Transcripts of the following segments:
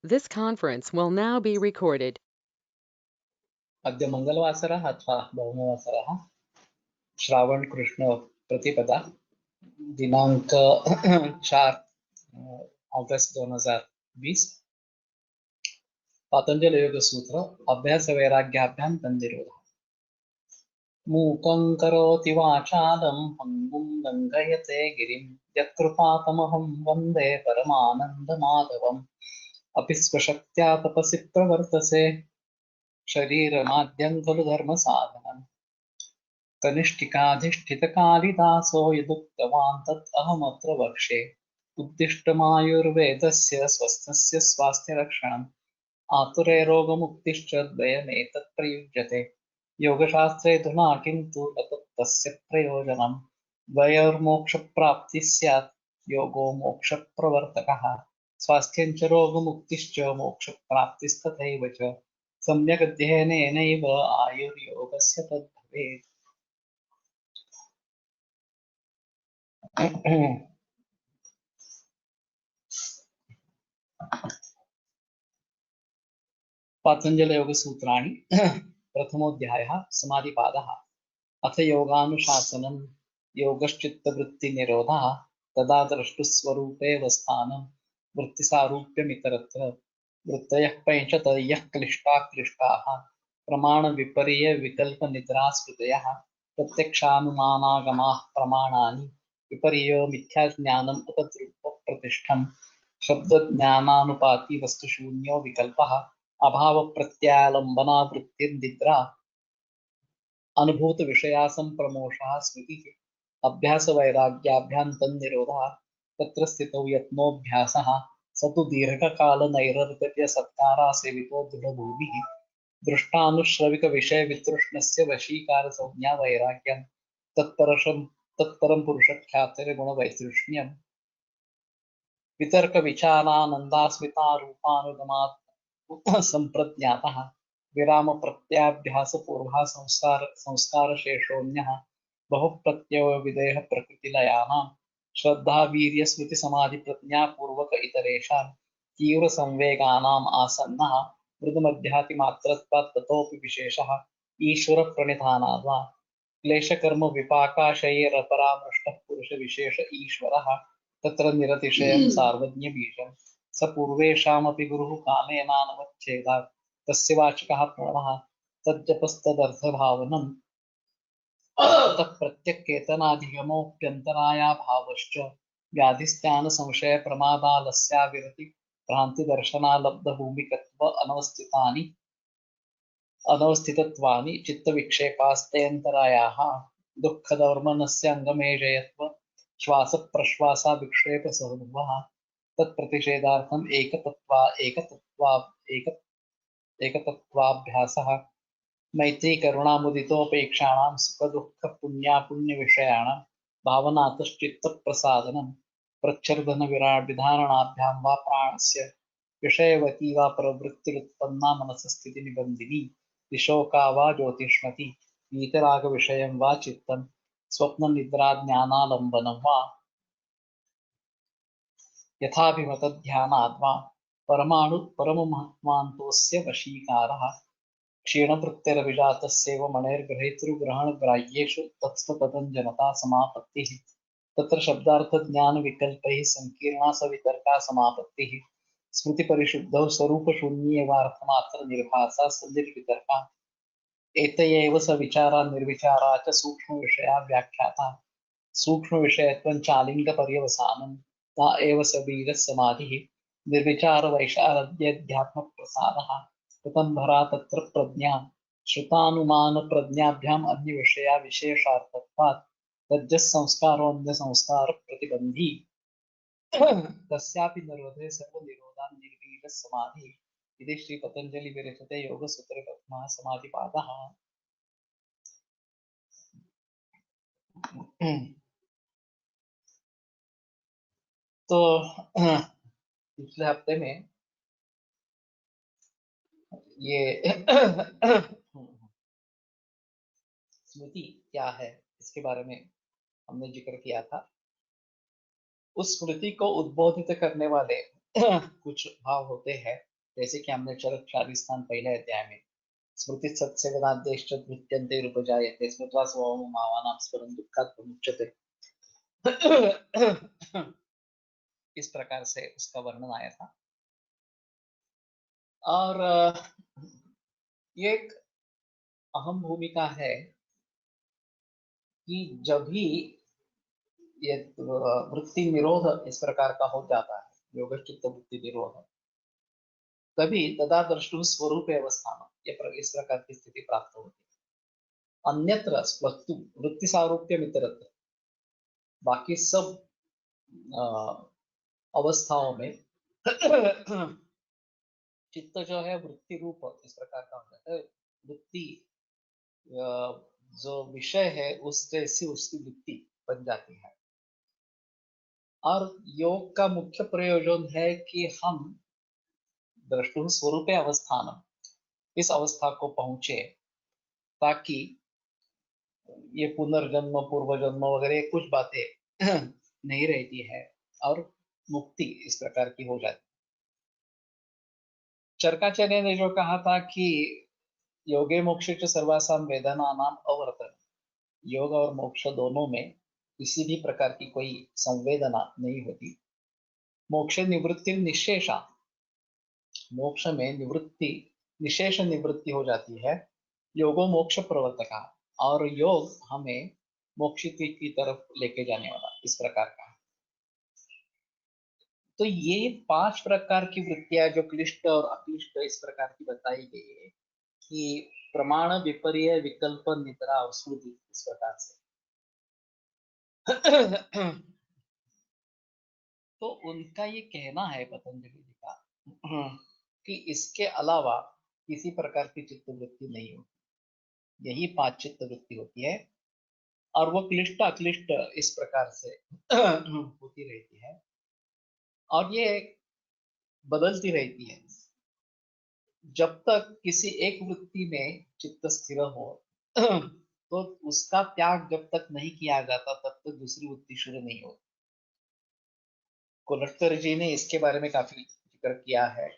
This conference will now be recorded. अद्य मंगलवासरः अथवा भौमवासरः श्रावण कृष्ण प्रतिपदा दिनांक 4 अगस्त 2020 पातंजल योग सूत्र अभ्यास वैराग्याभ्याम तन्निरोधः मूकं करोति वाचालं पङ्गुं लङ्घयते गिरिं यत्कृपातमहं वन्दे परमानन्दमाधवम् अपि स्वशक्त्या तपसि प्रवर्तसे शरीरमाद्यं खलु धर्मसाधनम् कनिष्ठिकाधिष्ठितकालिदासो यदुक्तवान् तत् अहमत्र वक्ष्ये उद्दिष्टमायुर्वेदस्य स्वस्थस्य स्वास्थ्यरक्षणम् आतुरे रोगमुक्तिश्च द्वयमेतत् प्रयुज्यते योगशास्त्रे धुना किन्तु न तत् तस्य प्रयोजनम् द्वयोर्मोक्षप्राप्तिः स्यात् योगो मोक्षप्रवर्तकः स्वास्थ्यं च रोगमुक्तिश्च मोक्षप्राप्तिस्तथैव च सम्यगध्ययनेनैव आयुर्योगस्य तद्भवेत्। पातंजल योग सूत्राणि प्रथमोऽध्यायः समाधिपादः अथ योगानुशासनं योगश्चित्तवृत्तिनिरोधः तदा द्रष्टुस्वरूपेऽवस्थानं वृत्तिसारूप्यमितरत्र वृत्तयः पञ्चतयः क्लिष्टाः प्रमाणविपर्ययविकल्पनिद्रास्मृतयः प्रत्यक्षानुमानागमाः प्रमाणानि विपर्ययो मिथ्याज्ञानम् उपद्रुतप्रतिष्ठम् शब्दज्ञानानुपाति वस्तुशून्यो विकल्पः अभावप्रत्यालम्बनावृत्तिर्निद्रा अनुभूत विषया संप्रमोषः स्मृतिः अभ्यासवैराग्याभ्यां तन्निरोधः तत्र स्थितौ यत्नोऽभ्यासः स तु दीर्घकालनैरर्गत्यसत्कारासेवितो दृढभूमिः दृष्टानुश्रविकविषयवितृष्णस्य वशीकारसंज्ञा वैराग्यं तत्परशं तत्परं पुरुषख्यातिर्गुणवैतृष्ण्यम् वितर्कविचारानन्दास्मितारूपानुगमात् सम्प्रज्ञातः विरामप्रत्याभ्यासपूर्वः संस्कारशेषोऽन्यः बहुप्रत्ययो विदेह प्रकृतिलयानां श्रद्धावीर्यस्मृतिसमाधिप्रज्ञापूर्वक इतरेषां तीव्रसंवेगानाम् आसन्नः मृदुमध्यातिमात्रत्वात् ततोऽपि विशेषः ईश्वरप्रणिधानाद्वा क्लेशकर्मविपाकाशयैरपरामृष्टः पुरुषविशेष ईश्वरः तत्र निरतिशयं सार्वज्ञबीजं स पूर्वेषामपि गुरुः कामेनानवच्छेदात् तस्य वाचकः प्रणवः तज्जपस्तदर्थभावनम् तत्प्रत्यक्केतनाधिगमोऽप्यन्तरायाभावश्च व्याधिस्त्यानसंशयप्रमादालस्याविरति भ्रान्तिदर्शनालब्धभूमिकत्व अनवस्थितत्वानि चित्तविक्षेपास्तेऽन्तरायाः दुःखदौर्मनस्य अङ्गमेजयत्व श्वासप्रश्वासाविक्षेपसमुद्भवः तत्प्रतिषेधार्थम् एकतत्त्वाभ्यासः मैत्री करुणामुदितोपेक्षाणां सुखदुःखपुण्यापुण्यविषयाणां भावनातश्चित्तप्रसादनं प्रच्छर्दनविधारणाभ्यां वा प्राणस्य विषयवती वा प्रवृत्तिरुत्पन्ना मनसस्थितिनिबन्धिनी विशोका वा ज्योतिष्मती वीतरागविषयं वा चित्तं स्वप्ननिद्राज्ञानालम्बनं वा यथाभिमतध्यानाद् वा परममहत्त्वान्तोऽस्य वशीकारः क्षीणवृत्तिरभिजातस्यैव मणैर्ग्रहीतृग्रहणग्राह्येषु तत्स्वततञ्जनता समापत्तिः तत्र शब्दार्थज्ञानविकल्पैः सङ्कीर्णा सवितर्का समापत्तिः स्मृतिपरिशुद्धौ स्वरूपशून्येवार्थमात्रनिर्भासा सन्निर्वितर्का एतयैव सविचारा निर्विचारा च सूक्ष्मविषया व्याख्याता सूक्ष्मविषयत्वं चालिङ्गपर्यवसानं ता एव सबीजः निर्विचारवैशारद्यध्यात्मप्रसादः कृतंभरा तत्र प्रज्ञा श्रुतानुमानप्रज्ञाभ्याम् अन्यविषया विशेषार्थत्वात् तज्जः संस्कारोऽन्यसंस्कारप्रतिबन्धी तस्यापि निरोधे सर्वनिरोधान् निर्वीर्यः समाधिः इति श्री पतंजलि विरचिते योगसूत्रे प्रथमः समाधिपादः। तो पिछले हफ्ते में ये स्मृति क्या है इसके बारे में हमने जिक्र किया था। उस स्मृति को उद्बोधित करने वाले कुछ भाव होते हैं जैसे कि हमने चरक स्थान पहले अध्याय में स्मृति सत्सेवनादेश्च नृत्यन्ते रूपजायते स्मृत्वा स्वभावं भावानां स्मरन् दुःखात् प्रमुच्यते। इस प्रकार से उसका वर्णन आया था। और ये एक अहम भूमिका है कि जब भी ये वृत्ति निरोध इस प्रकार का हो जाता है, योगचित्त वृत्ति निरोध, तभी तदा द्रष्टुः स्वरूपे अवस्थानम्, इस प्रकार की स्थिति प्राप्त होती है। अन्यत्र वस्तु वृत्ति सारूप्यम इतरत्र, बाकी सब अवस्थाओं में चित्त जो है वृत्ति रूप इस प्रकार का हो जाता है। वृत्ति जो विषय है उस जैसी उसकी वृत्ति बन जाती है। और योग का मुख्य प्रयोजन है कि हम द्रष्टुः स्वरूपे अवस्थानम, इस अवस्था को पहुंचे, ताकि ये पुनर्जन्म पूर्व जन्म वगैरह कुछ बातें नहीं रहती है और मुक्ति इस प्रकार की हो जाती। चरकाचार्य ने जो कहा था कि योगे मोक्षे च सर्वासाम वेदनानाम अवर्तन, योग और मोक्ष दोनों में किसी भी प्रकार की कोई संवेदना नहीं होती। मोक्ष निवृत्ति निशेषा, मोक्ष में निवृत्ति निशेष निवृत्ति हो जाती है। योगो मोक्ष प्रवर्तका, और योग हमें मोक्ष की तरफ लेके जाने वाला इस प्रकार का। तो ये 5 प्रकार की वृत्तियां जो क्लिष्ट और अक्लिष्ट इस प्रकार की बताई गई है कि प्रमाण विपर्य विकल्प निद्रा और स्मृति इस प्रकार से। तो उनका ये कहना है पतंजलि जी का कि इसके अलावा किसी प्रकार की चित्तवृत्ति नहीं होती, यही 5 चित्तवृत्ति होती है और वो क्लिष्ट अक्लिष्ट इस प्रकार से होती रहती है और ये बदलती रहती है। जब तक किसी एक वृत्ति में चित्त स्थिर हो तो उसका त्याग जब तक नहीं किया जाता तब तक दूसरी वृत्ति शुरू नहीं होती। कोलटकर जी ने इसके बारे में काफी जिक्र किया है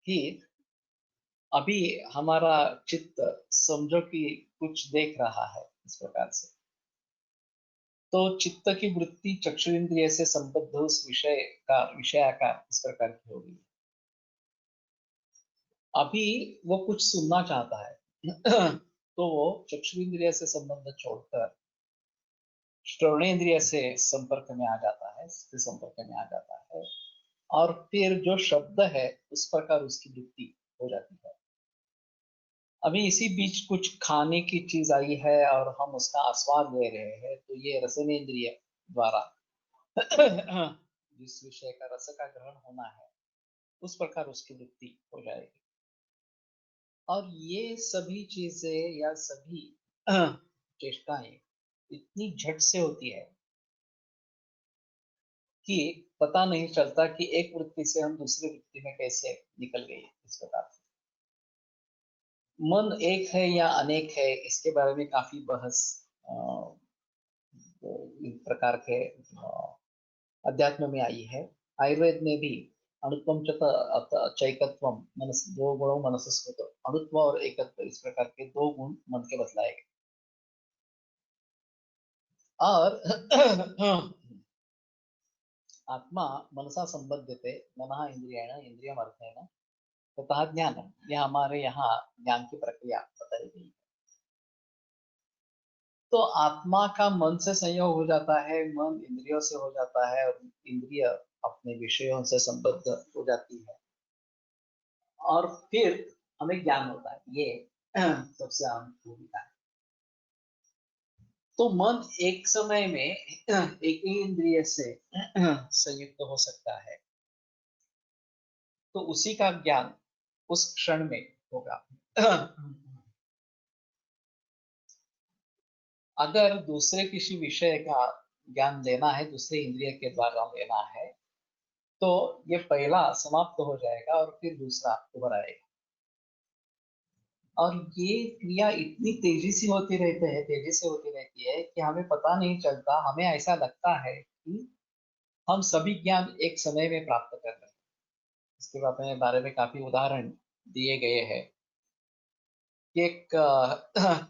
कि अभी हमारा चित्त समझो कि कुछ देख रहा है इस प्रकार से, तो चित्त की वृत्ति चक्षुरेंद्रिय से संबद्ध उस विषयाकार इस प्रकार की होगी। अभी वो कुछ सुनना चाहता है तो वो चक्षुरेंद्रिय से संबंध छोड़कर श्रवणेन्द्रिय से संपर्क में आ जाता है, संपर्क में आ जाता है और फिर जो शब्द है उस प्रकार उसकी वृत्ति हो जाती है। अभी इसी बीच कुछ खाने की चीज आई है और हम उसका आस्वाद ले रहे हैं, तो ये रसनेन्द्रिय द्वारा जिस विषय का रस का ग्रहण होना है उस प्रकार उसकी वृत्ति हो जाएगी। और ये सभी चीजें या सभी चेष्टाएं इतनी झट से होती है कि पता नहीं चलता कि एक वृत्ति से हम दूसरी वृत्ति में कैसे निकल गए। इस प्रकार से मन एक है या अनेक है इसके बारे में काफी बहस इस प्रकार के अध्यात्म में आई है। आयुर्वेद में भी अणुत्वम चैकत्वम मनस, दो गुणों मनसस्मृत, अणुत्व और एकत्व इस प्रकार के 2 गुण मन के बतलाए गए। और आत्मा मनसा संबद्धते, मनः इंद्रियेण इंद्रियम अर्थेन तथा ज्ञानम, यह हमारे यहाँ ज्ञान की प्रक्रिया बताई गई। तो आत्मा का मन से संयोग हो जाता है, मन इंद्रियों से हो जाता है और इंद्रिय अपने विषयों से संबद्ध हो जाती है और फिर हमें ज्ञान होता है। ये सबसे आम भूमिका है। तो मन एक समय में एक ही इंद्रिय से संयुक्त हो सकता है, तो उसी का ज्ञान उस क्षण में होगा। अगर दूसरे किसी विषय का ज्ञान लेना है, दूसरे इंद्रिय के द्वारा लेना है, तो ये पहला समाप्त हो जाएगा और फिर दूसरा उभर आएगा। और ये क्रिया इतनी तेजी से होती रहती है, तेजी से होती रहती है कि हमें पता नहीं चलता। हमें ऐसा लगता है कि हम सभी ज्ञान एक समय में प्राप्त कर रहे हैं, इसके बारे में काफी उदाहरण दिए गए हैं। एक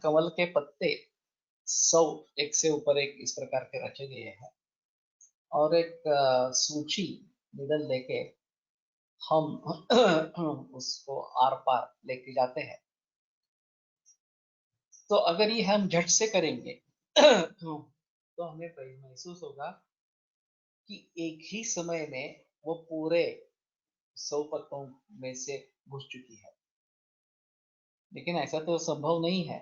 कमल के पत्ते 100 एक से ऊपर एक इस प्रकार के रचे गए हैं, और एक सूची निडल लेके हम उसको आर पार लेके जाते हैं। तो अगर ये हम झट से करेंगे तो हमें महसूस होगा कि एक ही समय में वो पूरे 100 पत्तों में से घुस चुकी है। लेकिन ऐसा तो संभव नहीं है।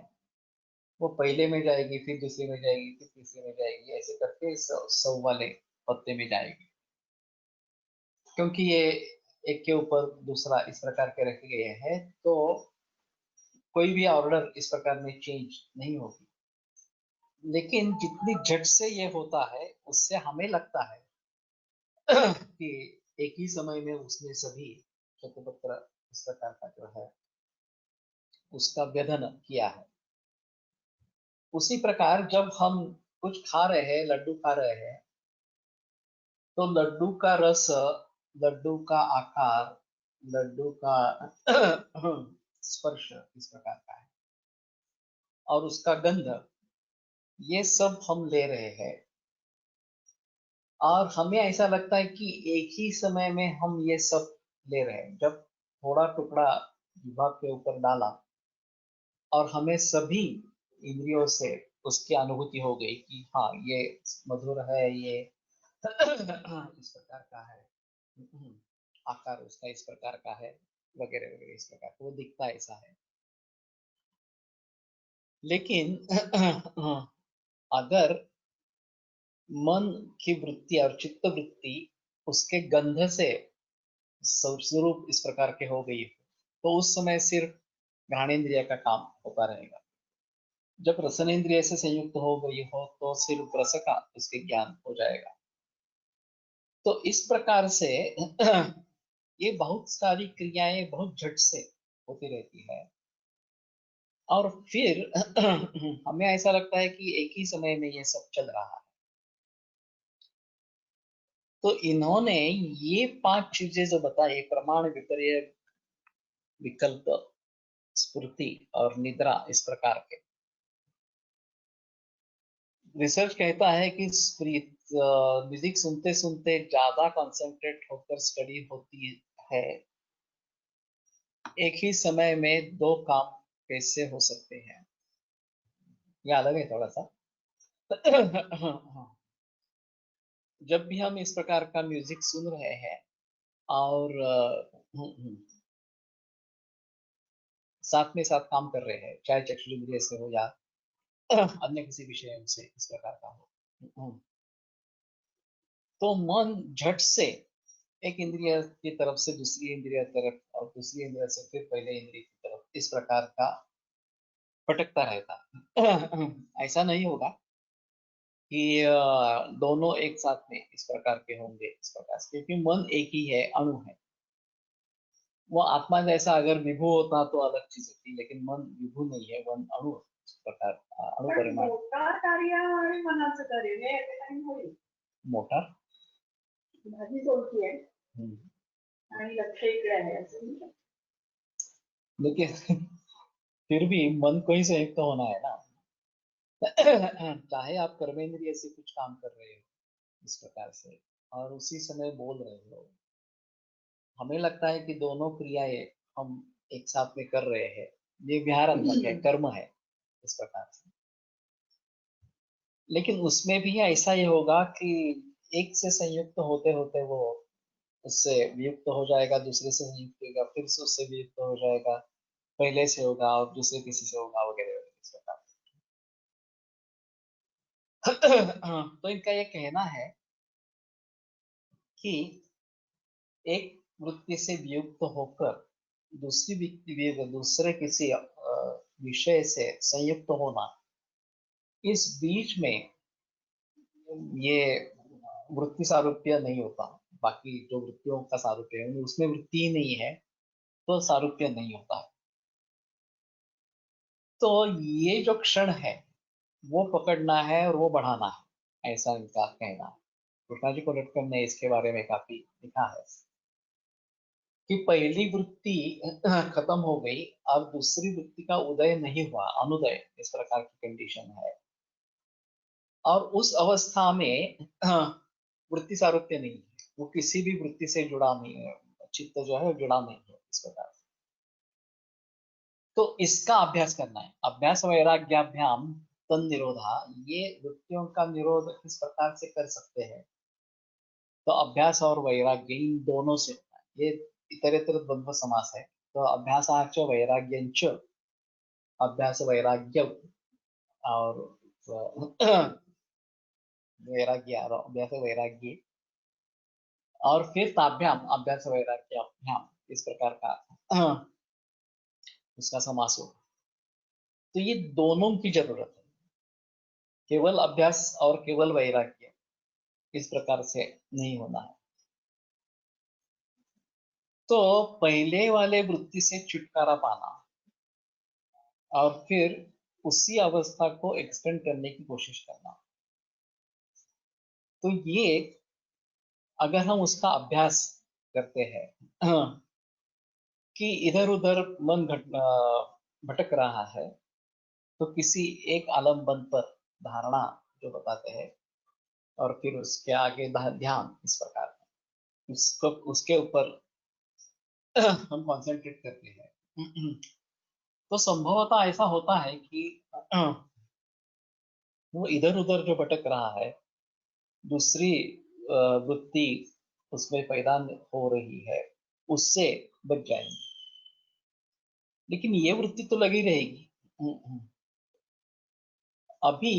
वो पहले में जाएगी, फिर दूसरे में जाएगी, फिर तीसरे में जाएगी, ऐसे करके 100 वाले पत्ते में जाएगी, क्योंकि ये एक के ऊपर दूसरा इस प्रकार के रखे गए हैं, तो कोई भी ऑर्डर इस प्रकार में चेंज नहीं होगी। लेकिन जितनी झट से ये होता है, उससे हमें लगता है कि एक ही समय में उसने सभी शतपत्र इस प्रकार का जो है उसका व्यधन किया है। उसी प्रकार जब हम कुछ खा रहे हैं, लड्डू खा रहे हैं, तो लड्डू का रस, लड्डू का आकार, लड्डू का स्पर्श इस प्रकार का है, और उसका गंध, ये सब हम ले रहे हैं, और हमें ऐसा लगता है कि एक ही समय में हम ये सब ले रहे हैं। जब थोड़ा टुकड़ा विभाग के ऊपर डाला और हमें सभी इंद्रियों से उसकी अनुभूति हो गई कि हाँ ये मधुर है, ये इस प्रकार का है, आकार उसका इस प्रकार का है, वगैरह वगैरह, इस प्रकार वो दिखता ऐसा है। लेकिन अगर मन की वृत्ति और चित्त वृत्ति उसके गंध से स्वरूप इस प्रकार के हो गई, तो उस समय सिर्फ घ्राणेन्द्रिय का काम होता रहेगा। जब रसनेन्द्रिय से संयुक्त हो गई हो तो सिर्फ रस का उसके ज्ञान हो जाएगा। तो इस प्रकार से ये बहुत सारी क्रियाएं बहुत झट से होती रहती है, और फिर हमें ऐसा लगता है कि एक ही समय में ये सब चल रहा है। तो इन्होंने ये 5 चीजें जो बताई, प्रमाण, विपर्य, विकल्प, स्फूर्ति और निद्रा, इस प्रकार के, रिसर्च कहता है कि म्यूजिक सुनते सुनते ज्यादा कंसंट्रेट होकर स्टडी होती है। एक ही समय में 2 काम कैसे हो सकते हैं, ये अलग है थोड़ा सा। जब भी हम इस प्रकार का म्यूजिक सुन रहे हैं और साथ में साथ काम कर रहे हैं, चाहे चक्षुरेंद्रिय से हो या अन्य किसी विषय से इस प्रकार का हो, तो मन झट से एक इंद्रिय की तरफ से दूसरी इंद्रिय तरफ, और दूसरी इंद्रिय से फिर पहले इंद्रिय की तरफ, इस प्रकार का भटकता रहता। ऐसा नहीं होगा कि दोनों एक साथ में इस प्रकार के होंगे, इस प्रकार से, क्योंकि मन एक ही है, अणु है। वो आत्मा जैसा अगर विभू होता तो अलग चीज होती, लेकिन मन विभू नहीं है, मन अणु इस प्रकार, अणु परिमाण। मोटार कार्य आणि मनाचं कार्य हे एका होईल. मोटार भाजी सोलती आहे आणि लक्ष इकडे आहे असं नाही का? लेकिन फिर भी मन को ही संयुक्त होना है ना। चाहे आप कर्मेंद्रिय से कुछ काम कर रहे हो इस प्रकार से, और उसी समय बोल रहे हो, हमें लगता है कि दोनों क्रियाएं हम एक साथ में कर रहे हैं, ये विहारात्मक है, कर्म है इस प्रकार से। लेकिन उसमें भी ऐसा ही होगा कि एक से संयुक्त होते होते वो उससे वियुक्त हो जाएगा, दूसरे से संयुक्त होगा, फिर से उससे वियुक्त हो जाएगा, पहले से होगा और दूसरे किसी से होगा, वगैरह वगैरह इस प्रकार। तो इनका ये कहना है कि एक वृत्ति से वियुक्त होकर दूसरे किसी विषय से संयुक्त होना, इस बीच में ये वृत्ति सारूप्य नहीं होता। बाकी जो वृत्तियों का सारूप्य है उसमें वृत्ति ही नहीं है, तो सारूप्य नहीं होता है। तो ये जो क्षण है वो पकड़ना है और वो बढ़ाना है, ऐसा इनका कहना है। कृष्णा जी कोलटकर ने इसके बारे में काफी लिखा है कि पहली वृत्ति खत्म हो गई, अब दूसरी वृत्ति का उदय नहीं हुआ, अनुदय इस प्रकार की कंडीशन है। और उस अवस्था में वृत्ति सारूप्य नहीं है, वो किसी भी वृत्ति से जुड़ा नहीं है, चित्त जो है जुड़ा नहीं है इस प्रकार से। तो इसका अभ्यास करना है। अभ्यास वैराग्याभ्याम तन निरोधा, ये वृत्तियों का निरोध किस प्रकार से कर सकते हैं? तो अभ्यास और वैराग्य इन दोनों से होता है। ये इतरेतर द्वंद्व समास है। तो अभ्यासाच वैराग्यंच, अभ्यास वैराग्य और वैराग्य और अभ्यास वैराग्य, और फिर ताभ्याम अभ्यास वैराग्य अभ्याम, इस प्रकार का उसका समास होगा। तो ये दोनों की जरूरत है, केवल अभ्यास और केवल वैराग्य इस प्रकार से नहीं होना है। तो पहले वाले वृत्ति से छुटकारा पाना और फिर उसी अवस्था को एक्सटेंड करने की कोशिश करना, तो ये अगर हम उसका अभ्यास करते हैं कि इधर उधर मन भटक रहा है, तो किसी एक आलम्बन पर धारणा जो बताते हैं और फिर उसके आगे ध्यान, इस प्रकार का उसको उसके ऊपर हम कंसंट्रेट करते हैं, तो संभवतः ऐसा होता है कि वो इधर उधर जो भटक रहा है, दूसरी वृत्ति उसमें पैदा हो रही है, उससे बच जाएंगे। लेकिन ये वृत्ति तो लगी रहेगी। अभी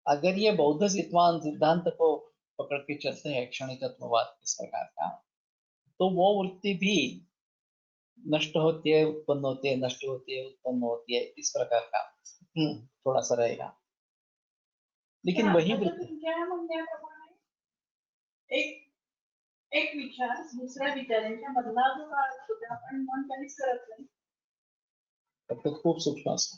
अगर ये बौद्ध सिद्धांत को पकड़ के चलते हैं, क्षणिकत्ववाद इस प्रकार का, तो वो वृत्ति भी नष्ट होती है, उत्पन्न होती है, नष्ट होती है, उत्पन्न होती है, इस प्रकार का थोड़ा सा रहेगा। लेकिन वही वृत्ति तुमच्या म्हणण्याप्रमाणे एक विचार दुसऱ्या विचारांच्या मधला जो काळ असतो ते आपण मन काहीच करत नाही, तो खूप सूक्ष्म असतो।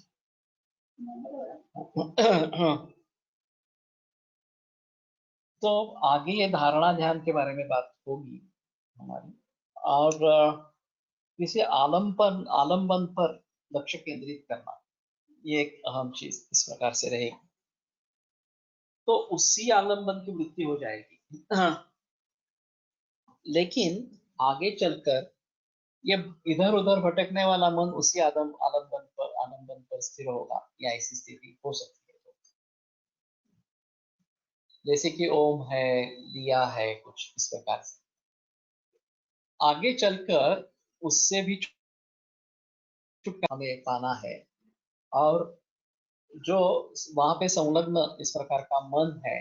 तो आगे ये धारणा ध्यान के बारे में बात होगी हमारी, और किसी आलम्बन पर लक्ष्य केंद्रित करना, ये एक अहम चीज इस प्रकार से रहेगी। तो उसी आलम्बन की वृत्ति हो जाएगी। लेकिन आगे चलकर ये इधर उधर भटकने वाला मन उसी आलम्बन पर स्थिर होगा, या ऐसी स्थिति हो सकती है। जैसे कि ओम है, दिया है, कुछ इस प्रकार से। आगे चलकर उससे भी छुटकारा हमें पाना है, और जो वहां पे संलग्न इस प्रकार का मन है,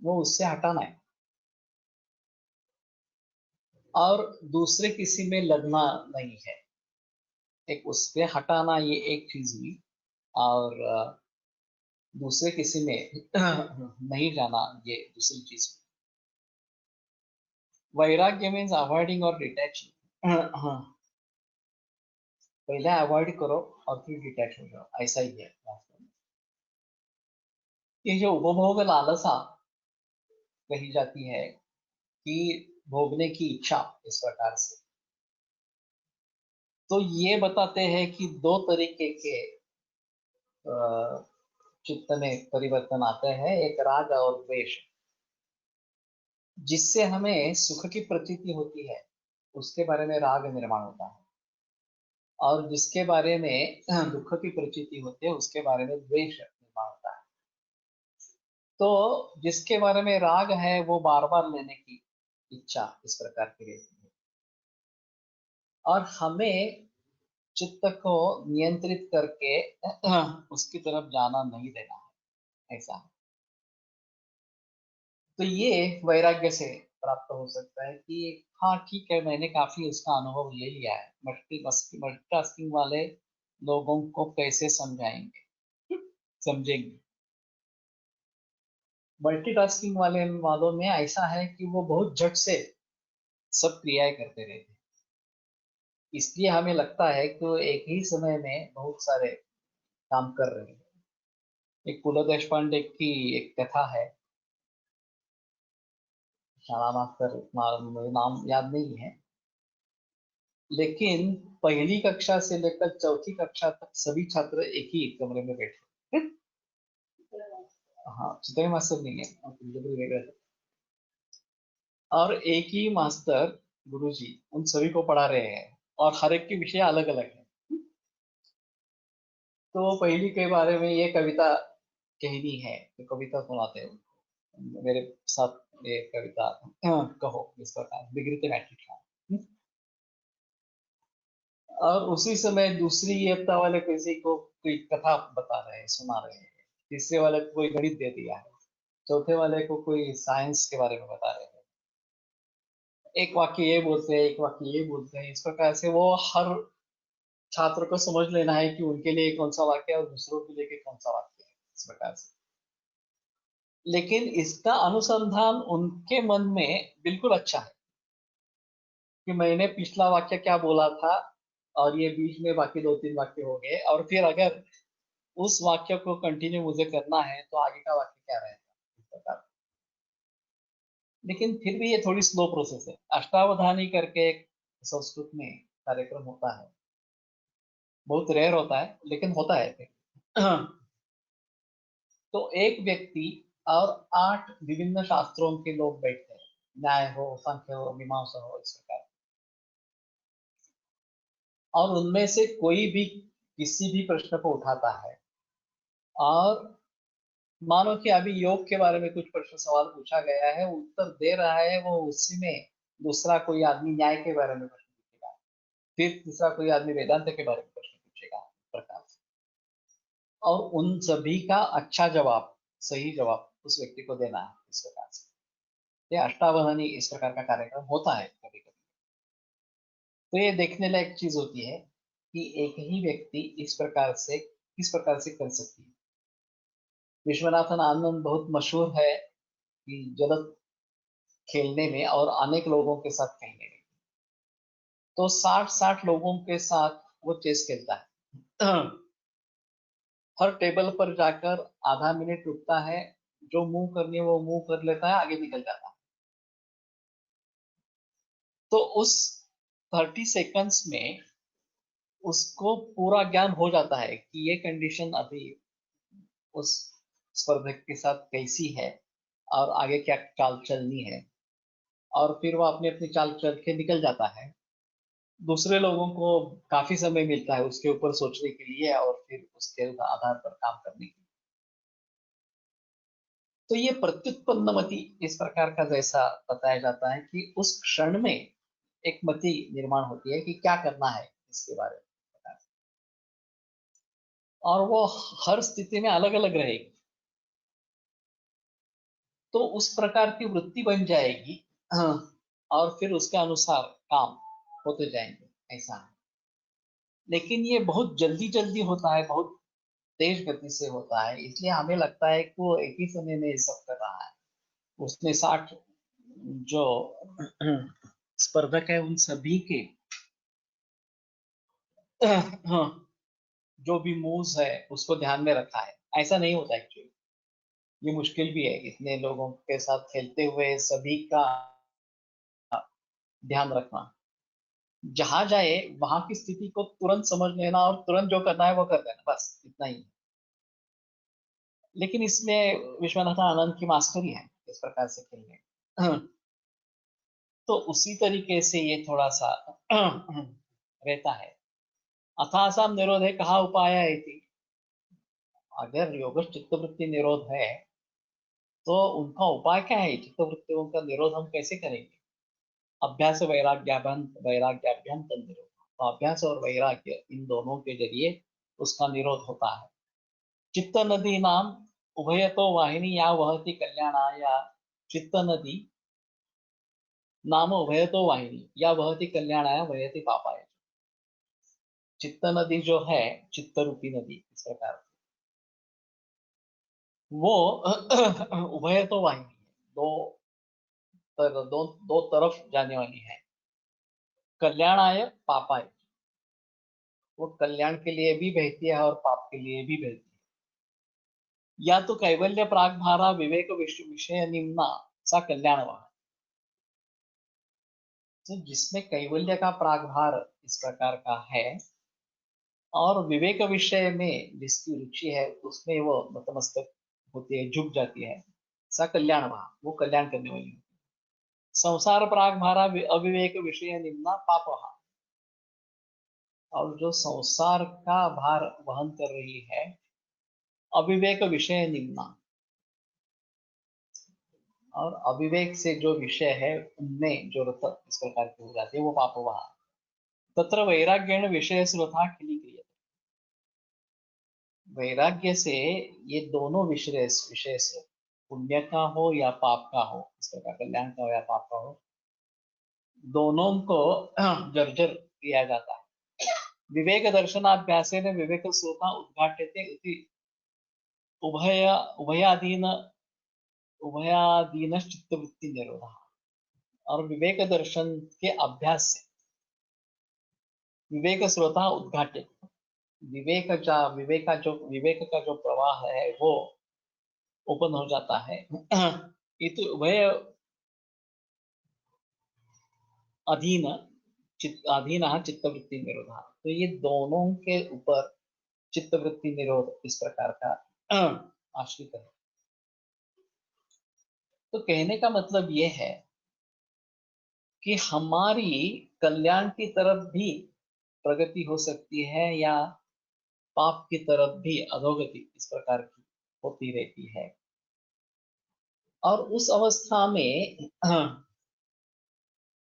वो उससे हटाना है, और दूसरे किसी में लगना नहीं है। एक उससे हटाना, ये एक चीज हुई, और दूसरे किसी में नहीं जाना, ये दूसरी चीज हुई। वैराग्य मीन्स अवॉइडिंग और डिटैचिंग। पहले अवॉइड करो और फिर डिटैच हो जाओ, ऐसा ही है वास्तव में। ये जो उपभोग लालसा कही जाती है कि भोगने की इच्छा, इस प्रकार से, तो ये बताते हैं कि दो तरीके के चित्त में परिवर्तन आते हैं, एक राग और द्वेष। जिससे हमें सुख की प्रतीति होती है, उसके बारे में राग निर्माण होता है, और जिसके बारे में दुख की प्रतीति होती है, उसके बारे में द्वेष निर्माण होता है। तो जिसके बारे में राग है, वो बार बार लेने की इच्छा इस प्रकार की रहती है, और हमें चित्त को नियंत्रित करके उसकी तरफ जाना नहीं देना है, ऐसा है। तो ये वैराग्य से प्राप्त हो सकता है कि हाँ ठीक है, मैंने काफी उसका अनुभव ले लिया है। मल्टीटास्किंग वाले लोगों को कैसे समझाएंगे, समझेंगे। मल्टीटास्किंग वालों में ऐसा है कि वो बहुत झट से सब क्रियाएं करते रहते हैं, इसलिए हमें लगता है कि वो एक ही समय में बहुत सारे काम कर रहे हैं। एक पु ल देशपांडे की एक कथा है, शाला मास्टर, मुझे नाम याद नहीं है, लेकिन पहली कक्षा से लेकर चौथी कक्षा तक सभी छात्र एक ही कमरे में बैठे। हाँ, चितई मास्टर नहीं है, कुलगुरु वेगळे थे। और एक ही मास्टर गुरुजी उन सभी को पढ़ा रहे हैं और हर एक के विषय अलग अलग है। तो पहली के बारे में ये कविता कहनी है, तो कविता सुनाते हैं उनको। मेरे साथ ये कविता कहो इस प्रकार, बिगड़ते मैट्रिक का। और उसी समय दूसरी एकता वाले किसी को कोई कथा बता रहे हैं, सुना रहे हैं। तीसरे वाले को कोई गणित दे दिया है, चौथे वाले को कोई साइंस के बारे में बता रहे हैं। एक वाक्य ये बोलते हैं, एक वाक्य ये बोलते हैं। इस प्रकार से वो हर छात्र को समझ लेना है कि उनके लिए कौन सा वाक्य है और दूसरों के लिए कौन सा वाक्य है, इस प्रकार से। लेकिन इसका अनुसंधान उनके मन में बिल्कुल अच्छा है कि मैंने पिछला वाक्य क्या बोला था और ये बीच में बाकी 2-3 वाक्य हो गए, और फिर अगर उस वाक्य को कंटिन्यू मुझे करना है तो आगे का वाक्य क्या रहेगा, इस प्रकार। लेकिन फिर भी ये थोड़ी स्लो प्रोसेस है। अष्टावधानी करके एक संस्कृत में कार्यक्रम होता है, बहुत रेयर होता है लेकिन होता है फिर। तो एक व्यक्ति और 8 विभिन्न शास्त्रों के लोग बैठते हैं, न्याय हो, सांख्य हो, मीमांसा हो, इस प्रकार। और उनमें से कोई भी किसी भी प्रश्न को उठाता है, और मानो कि अभी योग के बारे में कुछ प्रश्न सवाल पूछा गया है, उत्तर दे रहा है वो, उसी में दूसरा कोई आदमी न्याय के बारे में प्रश्न पूछेगा, फिर तीसरा कोई आदमी वेदांत के बारे में प्रश्न पूछेगा, इस प्रकार से। और उन सभी का अच्छा जवाब, सही जवाब उस व्यक्ति को देना है, इस प्रकार से। ये अष्टावधानी इस प्रकार का कार्यक्रम होता है कभी कभी। तो ये देखने लायक चीज होती है कि एक ही व्यक्ति इस प्रकार से किस प्रकार से कर सकती है। विश्वनाथन आनंद बहुत मशहूर है कि जगत खेलने में और अनेक लोगों के साथ खेलने में, तो 60 लोगों के साथ वो चेस खेलता है। हर टेबल पर जाकर आधा मिनट रुकता है, जो मूव करनी है वो मूव कर लेता है, आगे निकल जाता है। तो उस 30 सेकंड्स में उसको पूरा ज्ञान हो जाता है कि ये कंडीशन अभी उस स्पर्धक के साथ कैसी है और आगे क्या चाल चलनी है, और फिर वो अपनी अपनी चाल चल के निकल जाता है। दूसरे लोगों को काफी समय मिलता है उसके ऊपर सोचने के लिए और फिर उसके आधार पर काम करने के लिए। तो ये प्रत्युत्पन्न मति इस प्रकार का जैसा बताया जाता है कि उस क्षण में एक मति निर्माण होती है कि क्या करना है इसके बारे में, और वो हर स्थिति में अलग अलग रहेगी। तो उस प्रकार की वृत्ति बन जाएगी, हाँ, और फिर उसके अनुसार काम होते जाएंगे, ऐसा है। लेकिन ये बहुत जल्दी जल्दी होता है, बहुत तेज गति से होता है, इसलिए हमें लगता है कि वो एक ही समय में ये सब कर रहा है। उसने 60 जो स्पर्धक है उन सभी के जो भी मूव्स है उसको ध्यान में रखा है, ऐसा नहीं होता एक्चुअली। ये मुश्किल भी है इतने लोगों के साथ खेलते हुए सभी का ध्यान रखना। जहां जाए वहां की स्थिति को तुरंत समझ लेना और तुरंत जो करना है वो कर देना, बस इतना ही। लेकिन इसमें विश्वनाथ आनंद की मास्टरी है इस प्रकार से खेलने। तो उसी तरीके से ये थोड़ा सा रहता है। अथासाम निरोधे कहा उपाय है थी। अगर योग चित्तवृत्ति निरोध है तो उनका उपाय क्या है, चित्तवृत्तियों का निरोध हम कैसे करेंगे? अभ्यास वैराग्याभ्याम तद निरोध। तो अभ्यास और वैराग्य इन दोनों के जरिए उसका निरोध होता है। चित्त नदी नाम उभयतो वाहिनी या वहति कल्याणाय। चित्त नदी नाम उभयतो वाहिनी या वहति कल्याणाय वहति पापाय। चित्त नदी जो है, चित्त रूपी नदी इस प्रकार, वो उभयतो वाहिनी है, दो तरफ जाने वाली है। कल्याणाय पापाय, वो कल्याण के लिए भी बहती है और पाप के लिए भी बहती है। या तो कैवल्य प्रागभारा विवेक विषय निम्ना सा कल्याण वहा। तो जिसमें कैवल्य का प्रागभार इस प्रकार का है और विवेक विषय में जिसकी रुचि है उसमें वो नतमस्तक होती है, झुक जाती है, सा कल्याण भाव, वो कल्याण करने वाली होती है। संसार प्रागभारा अविवेक विषय निम्ना पापहा, और जो संसार का भार वहन कर रही है अविवेक विषय निम्ना, और अविवेक से जो विषय है उनमें जो रत इस प्रकार की हो जाती है वो पाप वहा। तत्र वैराग्येण विषय स्वतः खिली क्रिय, वैराग्य से ये दोनों विषय से पुण्य का हो या पाप का हो, इस प्रकार कल्याण का हो या पाप का हो, दोनों को जर्जर किया जाता है। विवेक दर्शनाभ्यासेन विवेक स्वतः उद्घाट्यते इति उभयादीन चित्तवृत्ति निरोध, और विवेक दर्शन के अभ्यास से विवेक स्वतः उद्घाटित, विवेक का जो प्रवाह है वो ओपन हो जाता है। इति उभय अधीन चित्तवृत्ति निरोध, तो ये दोनों के ऊपर चित्तवृत्ति निरोध इस प्रकार का आश्रित है। तो कहने का मतलब ये है कि हमारी कल्याण की तरफ भी प्रगति हो सकती है या पाप की तरफ भी अधोगति इस प्रकार की होती रहती है। और उस अवस्था में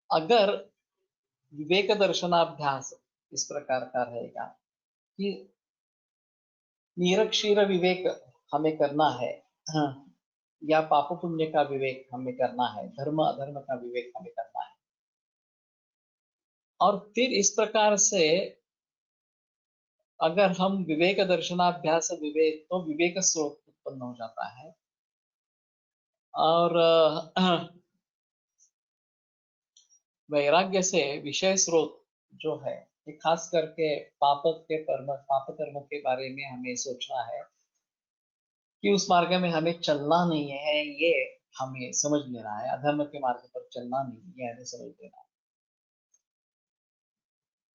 अगर विवेक दर्शनाभ्यास इस प्रकार का रहेगा कि निरक्षीर विवेक हमें करना है, या पाप पुण्य का विवेक हमें करना है, धर्म अधर्म का विवेक हमें करना है, और फिर इस प्रकार से अगर हम विवेक दर्शनाभ्यास विवेक, तो विवेक स्रोत उत्पन्न हो जाता है। और वैराग्य से विषय स्रोत जो है, ये खास करके पाप कर्म के बारे में हमें सोचना है कि उस मार्ग में हमें चलना नहीं है, ये हमें समझ लेना है। अधर्म के मार्ग पर चलना नहीं है, हमें समझ लेना है।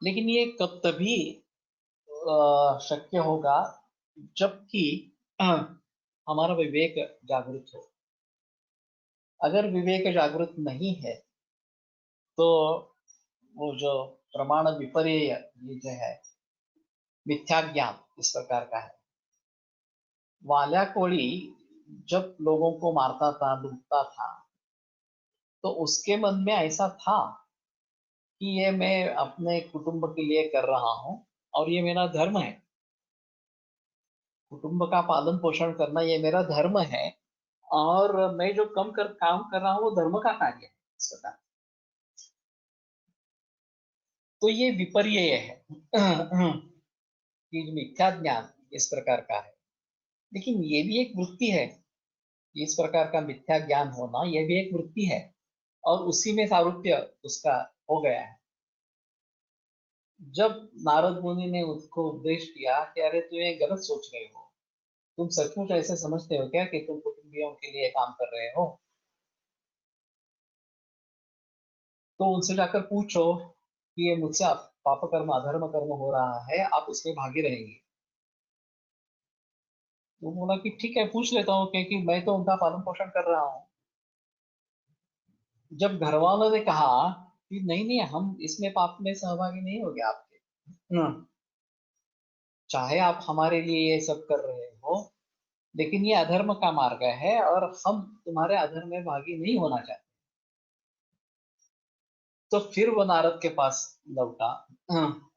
लेकिन ये कब तभी शक्य होगा जबकि हमारा विवेक जागृत हो। अगर विवेक जागृत नहीं है तो वो जो प्रमाण विपर्य ये जो है मिथ्या ज्ञान इस प्रकार का है। वाल्या कोड़ी जब लोगों को मारता था, लूटता था, तो उसके मन में ऐसा था कि ये मैं अपने कुटुंब के लिए कर रहा हूं और ये मेरा धर्म है, कुटुंब का पालन पोषण करना ये मेरा धर्म है, और मैं जो काम कर रहा हूँ वो धर्म का कार्य है इस प्रकार। तो ये विपर्य है कि मिथ्या ज्ञान इस प्रकार का है। लेकिन ये भी एक वृत्ति है, इस प्रकार का मिथ्या ज्ञान होना ये भी एक वृत्ति है, और उसी में सारूप्य उसका हो गया है। जब नारद मुनि ने उसको उपदेश किया कि अरे तुम ये गलत सोच रहे हो, तुम सचमुच ऐसे समझते हो क्या कि तुम कुटुंबियों के लिए काम कर रहे हो, तो उनसे जाकर पूछो कि ये मुझसे पाप कर्म अधर्म कर्म हो रहा है, आप उसमें भागी रहेंगे। तो बोला कि ठीक है, पूछ लेता हूँ, क्योंकि मैं तो उनका पालन पोषण कर रहा हूँ। जब घर वालों ने कहा कि नहीं नहीं, हम इसमें पाप में सहभागी नहीं होंगे आपके, चाहे आप हमारे लिए ये सब कर रहे हो, लेकिन ये अधर्म का मार्ग है और हम तुम्हारे अधर्म में भागी नहीं होना चाहते। तो फिर वो नारद के पास लौटा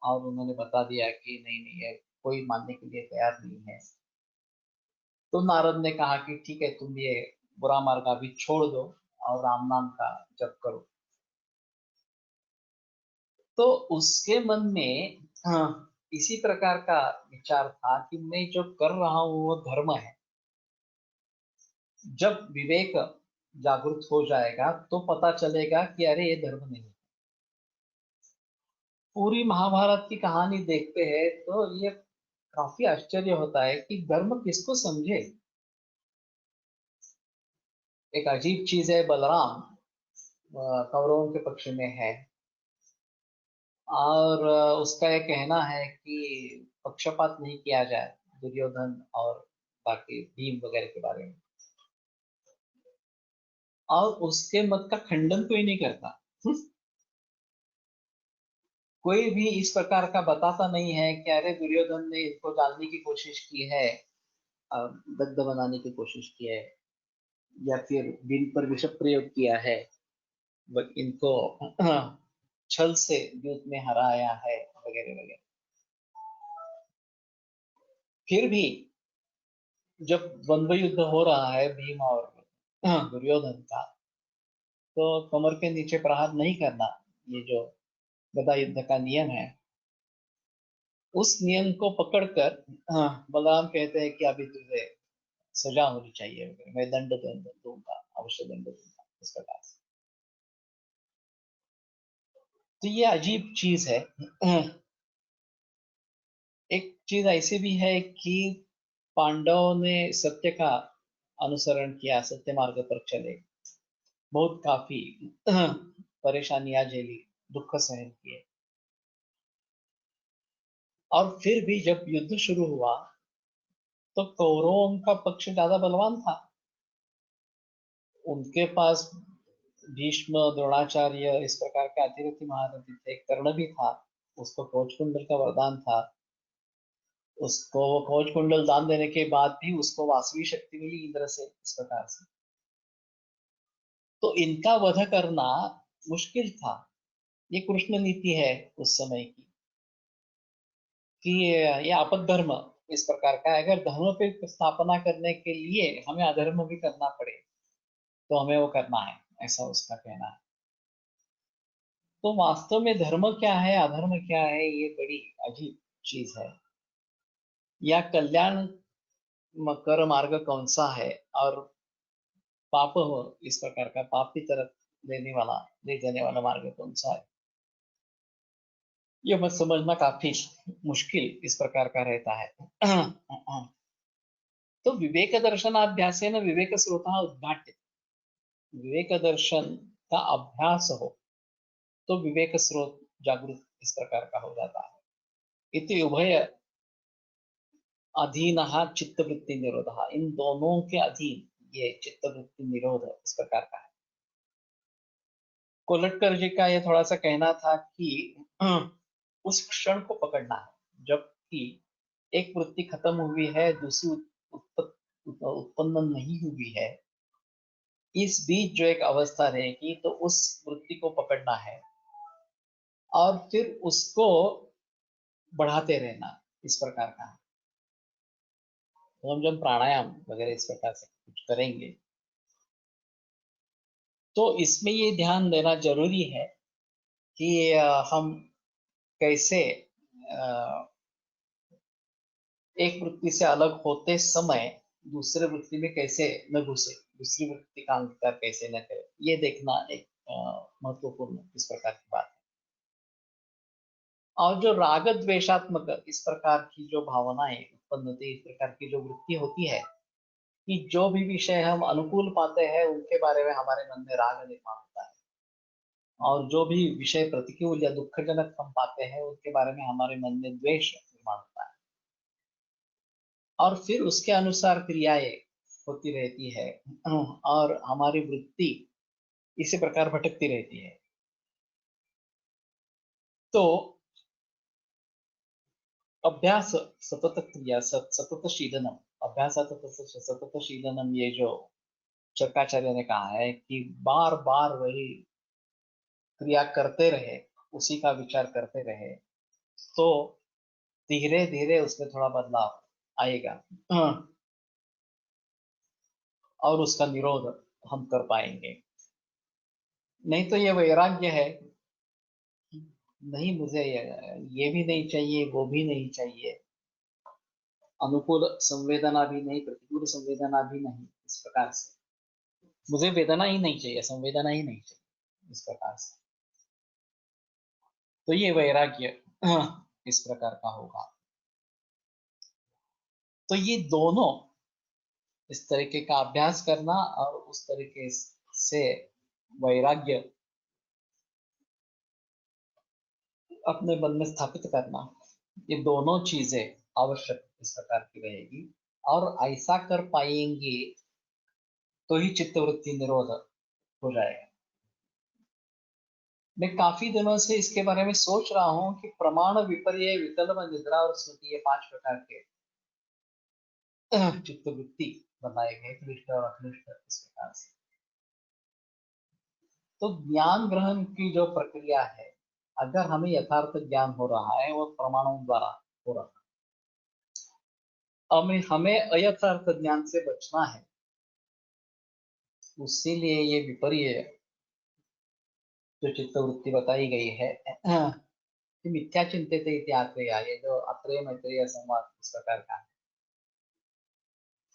और उन्होंने बता दिया कि नहीं नहीं, ये कोई मानने के लिए तैयार नहीं है। तो नारद ने कहा कि ठीक है, तुम ये बुरा मार्ग अभी छोड़ दो और राम नाम का जप करो। तो उसके मन में इसी प्रकार का विचार था कि मैं जो कर रहा हूँ वो धर्म है। जब विवेक जागृत हो जाएगा तो पता चलेगा कि अरे ये धर्म नहीं। पूरी महाभारत की कहानी देखते हैं तो ये काफी आश्चर्य होता है कि धर्म किसको समझे। एक अजीब चीज है, बलराम कौरवों के पक्ष में है, और उसका ये कहना है कि पक्षपात नहीं किया जाए दुर्योधन और बाकी भीम वगैरह के बारे में, और उसके मत का खंडन कोई नहीं करता। कोई भी इस प्रकार का बताता नहीं है कि अरे दुर्योधन ने इसको डालने की कोशिश की है, दग्ध बनाने की कोशिश की है, या फिर भीम पर विष प्रयोग किया है, इनको छल से युद्ध में हराया है, वगैरह वगैरह। फिर भी जब द्वंद्व युद्ध हो रहा है भीम और दुर्योधन का, तो कमर के नीचे प्रहार नहीं करना, ये जो गदा युद्ध का नियम है, उस नियम को पकड़कर बलराम कहते हैं कि अभी तुझे सजा होनी चाहिए, मैं दंड दूंगा, अवश्य दंड दूंगा, इस प्रकार से। तो ये अजीब चीज है। एक चीज ऐसी भी है कि पांडवों ने सत्य का अनुसरण किया, सत्य मार्ग पर चले, बहुत काफी परेशानियां झेली, दुख सहन किए, और फिर भी जब युद्ध शुरू हुआ तो कौरवों का पक्ष ज्यादा बलवान था। उनके पास भीष्म, द्रोणाचार्य, इस प्रकार के अतिरथी महारथी थे, कर्ण भी था, उसको कवच कुंडल का वरदान था, उसको वो कवच कुंडल दान देने के बाद भी उसको वासवी शक्ति मिली इंद्र से, इस प्रकार से। तो इनका वध करना मुश्किल था। ये कृष्ण नीति है उस समय की, कि ये आपद धर्म इस प्रकार का है, अगर धर्म पे स्थापना करने के लिए हमें अधर्म भी करना पड़े तो हमें वो करना है, ऐसा उसका कहना है। तो वास्तव में धर्म क्या है, अधर्म क्या है, ये बड़ी अजीब चीज है। या कल्याण कर मार्ग कौन सा है, और पाप हो इस प्रकार का, पाप की तरफ ले जाने वाला मार्ग कौन सा है, ये मत समझना काफी मुश्किल इस प्रकार का रहता है। तो विवेक दर्शनाभ्यासेन विवेक स्रोतः उद्घाट्य, विवेक दर्शन का अभ्यास हो तो विवेक स्रोत जागृत इस प्रकार का हो जाता है। इति उभय अधीन चित्तवृत्ति निरोध, इन दोनों के अधीन ये चित्तवृत्ति निरोध इस प्रकार का है। कोलटकर जी का ये थोड़ा सा कहना था कि उस क्षण को पकड़ना है जबकि एक वृत्ति खत्म हुई है, दूसरी उत्पन्न नहीं हुई है, इस बीच जो एक अवस्था रहेगी, तो उस वृत्ति को पकड़ना है और फिर उसको बढ़ाते रहना, इस प्रकार का है। तो हम जब प्राणायाम वगैरह इस प्रकार से कुछ करेंगे तो इसमें ये ध्यान देना जरूरी है कि हम कैसे एक वृत्ति से अलग होते समय दूसरे वृत्ति में कैसे न घुसे, दूसरी वृत्ति का अंगीकार कैसे न करे, ये देखना एक महत्वपूर्ण इस प्रकार की बात है। और जो राग द्वेषात्मक इस प्रकार की जो भावनाएं उत्पन्न होती है, इस प्रकार की जो वृत्ति होती है कि जो भी विषय हम अनुकूल पाते हैं उनके बारे में हमारे मन में राग निर्माण होता है, और जो भी विषय प्रतिकूल या दुखजनक हम पाते हैं उनके बारे में हमारे मन में द्वेष निर्माण होता है, और फिर उसके अनुसार क्रियाएं होती रहती है, और हमारी वृत्ति इसी प्रकार भटकती रहती है। तो अभ्यास सतत क्रिया सतत शीलनम, अभ्यास सतत शीलनम, ये जो शंकराचार्य ने कहा है कि बार बार वही क्रिया करते रहे, उसी का विचार करते रहे, तो धीरे धीरे उसमें थोड़ा बदलाव आएगा, और उसका निरोध हम कर पाएंगे। नहीं तो ये वैराग्य है, नहीं मुझे ये भी नहीं चाहिए, वो भी नहीं चाहिए, अनुकूल संवेदना भी नहीं, प्रतिकूल संवेदना भी नहीं, इस प्रकार से मुझे वेदना ही नहीं चाहिए, संवेदना ही नहीं चाहिए, इस प्रकार से। तो ये वैराग्य इस प्रकार का होगा। तो ये दोनों, इस तरीके का अभ्यास करना और उस तरीके से वैराग्य अपने मन में स्थापित करना, ये दोनों चीजें आवश्यक इस प्रकार की रहेगी। और ऐसा कर पाएंगे तो ही चित्तवृत्ति निरोध हो जाएगा। मैं काफी दिनों से इसके बारे में सोच रहा हूं कि प्रमाण, विपर्य, विकल्प, निद्रा और स्मृति, ये 5 प्रकार के चित्तवृत्ति बनाए गए, क्लिष्ट और अक्लिष्ट इस प्रकार से। तो ज्ञान ग्रहण की जो प्रक्रिया है, अगर हमें यथार्थ ज्ञान हो रहा है वो प्रमाणों द्वारा हो रहा है, हमें अयथार्थ ज्ञान से बचना है। उसीलिए ये विपर्य जो चित्तवृत्ति बताई गई है कि मिथ्या चिंतित इत्यात्रेय, ये जो अत्रेय मैत्रेय संवाद इस प्रकार का है।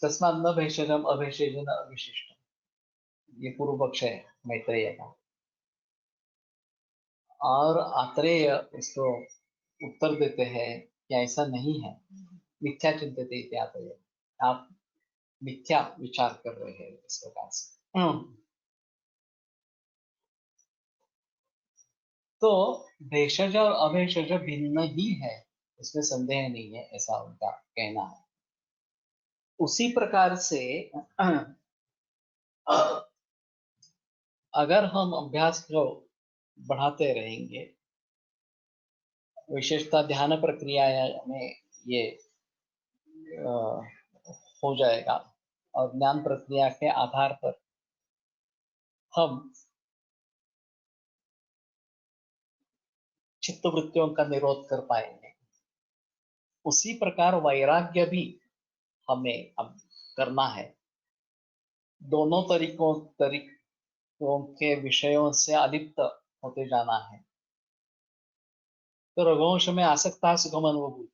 तस्मात् न भेषजम अभेषजन अविशिष्ट, ये पूर्व पक्ष है मैत्रेय का। और आत्रेय इसको उत्तर देते हैं कि ऐसा नहीं है, मिथ्या चिंतित इत्यात्रेय, आप मिथ्या विचार कर रहे हैं इस प्रकार से। तो भेषज और अभेषज भिन्न ही है, इसमें संदेह नहीं है, ऐसा उनका कहना है। उसी प्रकार से अगर हम अभ्यास को बढ़ाते रहेंगे, विशेषता ध्यान प्रक्रिया में ये हो जाएगा, और ज्ञान प्रक्रिया के आधार पर हम चित्तवृत्तियों का निरोध कर पाएंगे। उसी प्रकार वैराग्य भी हमें अब करना है। दोनों तरीकों के विषयों से अलिप्त होते जाना है। तो रघुवंश में आसक्ता सुगम अनुभूति,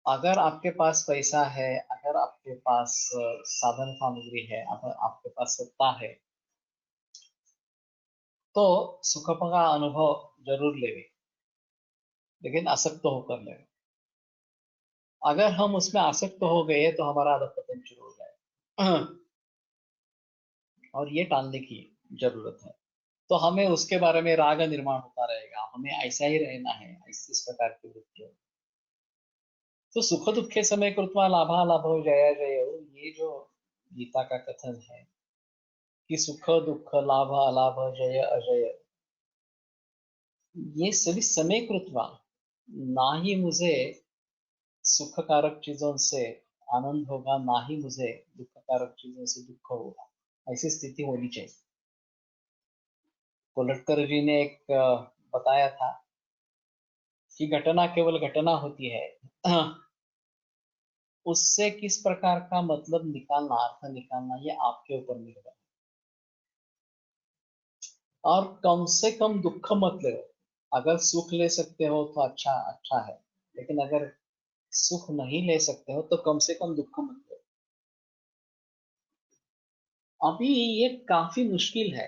अगर आपके पास पैसा है, अगर आपके पास साधन सामग्री है, अगर आपके पास सत्ता है, तो सुख का अनुभव जरूर लेवे, लेकिन आसक्त होकर लेवे। अगर हम उसमें आसक्त हो गए तो हमारा अधपतन शुरू हो जाए, और ये टालने की जरूरत है। तो हमें उसके बारे में राग निर्माण होता रहेगा, हमें ऐसा ही रहना है, इस प्रकार की वृत्ति। तो सुख दुखे समय कृत्वा लाभा लाभो जया जय, ये जो गीता का कथन है कि सुख दुख लाभ अलाभ जय अजय, ये सभी समय कृत्वा, ना ही मुझे सुख कारक चीजों से आनंद होगा, ना ही मुझे दुख कारक चीजों से दुख होगा, ऐसी स्थिति होनी चाहिए। कोलटकर जी ने एक बताया था कि घटना केवल घटना होती है, उससे किस प्रकार का मतलब निकालना, अर्थ निकालना, ये आपके ऊपर निर्भर है। और कम से कम दुख मत ले। अगर सुख ले सकते हो तो अच्छा अच्छा है, लेकिन अगर सुख नहीं ले सकते हो तो कम से कम दुख मत ले। अभी ये काफी मुश्किल है।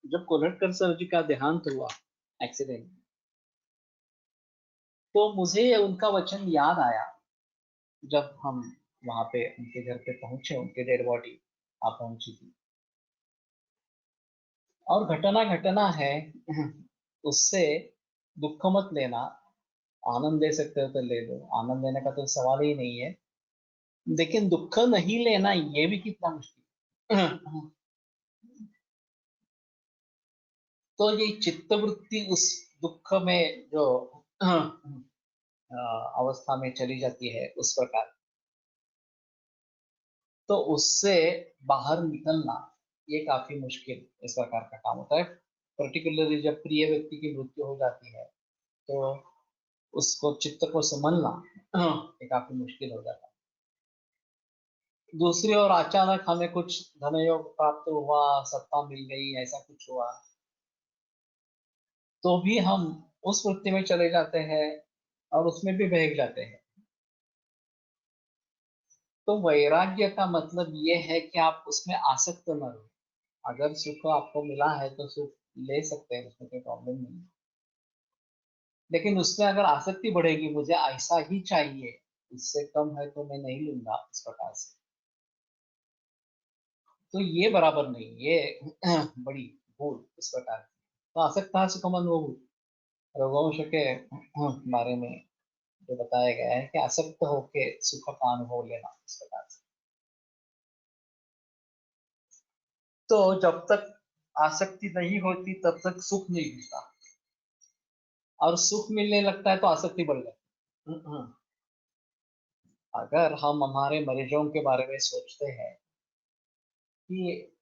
जब कोलटकर सर जी का देहांत हुआ एक्सीडेंट, तो मुझे उनका वचन याद आया जब हम वहां पे उनके घर पे पहुंचे, उनके डेड बॉडी आ पहुंची थी। और घटना घटना है, उससे दुख मत लेना, आनंद ले सकते हो तो ले लो, आनंद लेने का तो सवाल ही नहीं है, लेकिन दुख नहीं लेना ये भी कितना मुश्किल है। तो ये चित्तवृत्ति उस दुख में जो अवस्था में चली जाती है उस प्रकार, तो उससे बाहर निकलना ये काफी मुश्किल इस प्रकार का काम होता है। पर्टिकुलरली जब प्रिय व्यक्ति की मृत्यु हो जाती है तो उसको चित्त को संभालना ये काफी मुश्किल हो जाता है। दूसरी ओर अचानक हमें कुछ धनयोग प्राप्त हुआ, सत्ता मिल गई, ऐसा कुछ हुआ, तो भी हम उस वृत्ति में चले जाते हैं और उसमें भी बहक जाते हैं। तो वैराग्य का मतलब ये है कि आप उसमें आसक्त न रहो। अगर सुख आपको मिला है तो सुख ले सकते हैं, उसमें कोई प्रॉब्लम नहीं है, लेकिन उसमें अगर आसक्ति बढ़ेगी, मुझे ऐसा ही चाहिए, इससे कम है तो मैं नहीं लूंगा, इस प्रकार से, तो ये बराबर नहीं, ये बड़ी भूल इस प्रकार की। तो आसक्ता सुखम अनुभव, रघुवंश के बारे में जो बताया गया है कि आसक्त होके सुख का अनुभव लेना इस प्रकार से। तो जब तक आसक्ति नहीं होती तब तक सुख नहीं मिलता, और सुख मिलने लगता है तो आसक्ति बढ़ जाती है। अगर हम हमारे मरीजों के बारे में सोचते हैं कि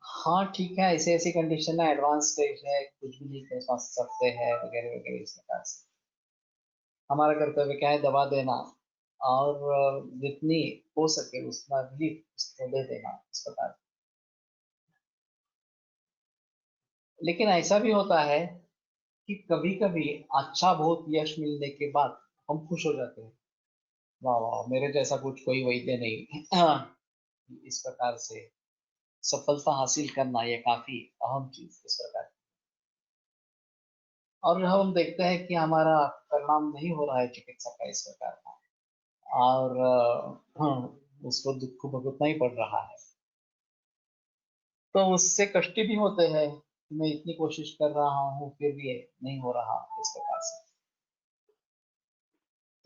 हाँ ठीक है, ऐसे ऐसी कंडीशन है, एडवांस स्टेज है, कुछ भी नहीं कर सकते हैं वगैरह वगैरह, इस प्रकार से हमारा कर्तव्य क्या है? दवा देना, और जितनी हो सके उतना रिलीफ उसको दे देना इस प्रकार। लेकिन ऐसा भी होता है कि कभी कभी अच्छा बहुत यश मिलने के बाद हम खुश हो जाते हैं, वाह वाह मेरे जैसा कुछ कोई वैद्य नहीं। इस प्रकार से सफलता हासिल करना ये काफी अहम चीज इस प्रकार। और हम देखते हैं कि हमारा परिणाम नहीं हो रहा है चिकित्सा का इस प्रकार का, और उसको दुख को भुगतना ही पड़ रहा है, तो उससे कष्ट भी होते हैं कि मैं इतनी कोशिश कर रहा हूँ फिर भी ये नहीं हो रहा इस प्रकार से।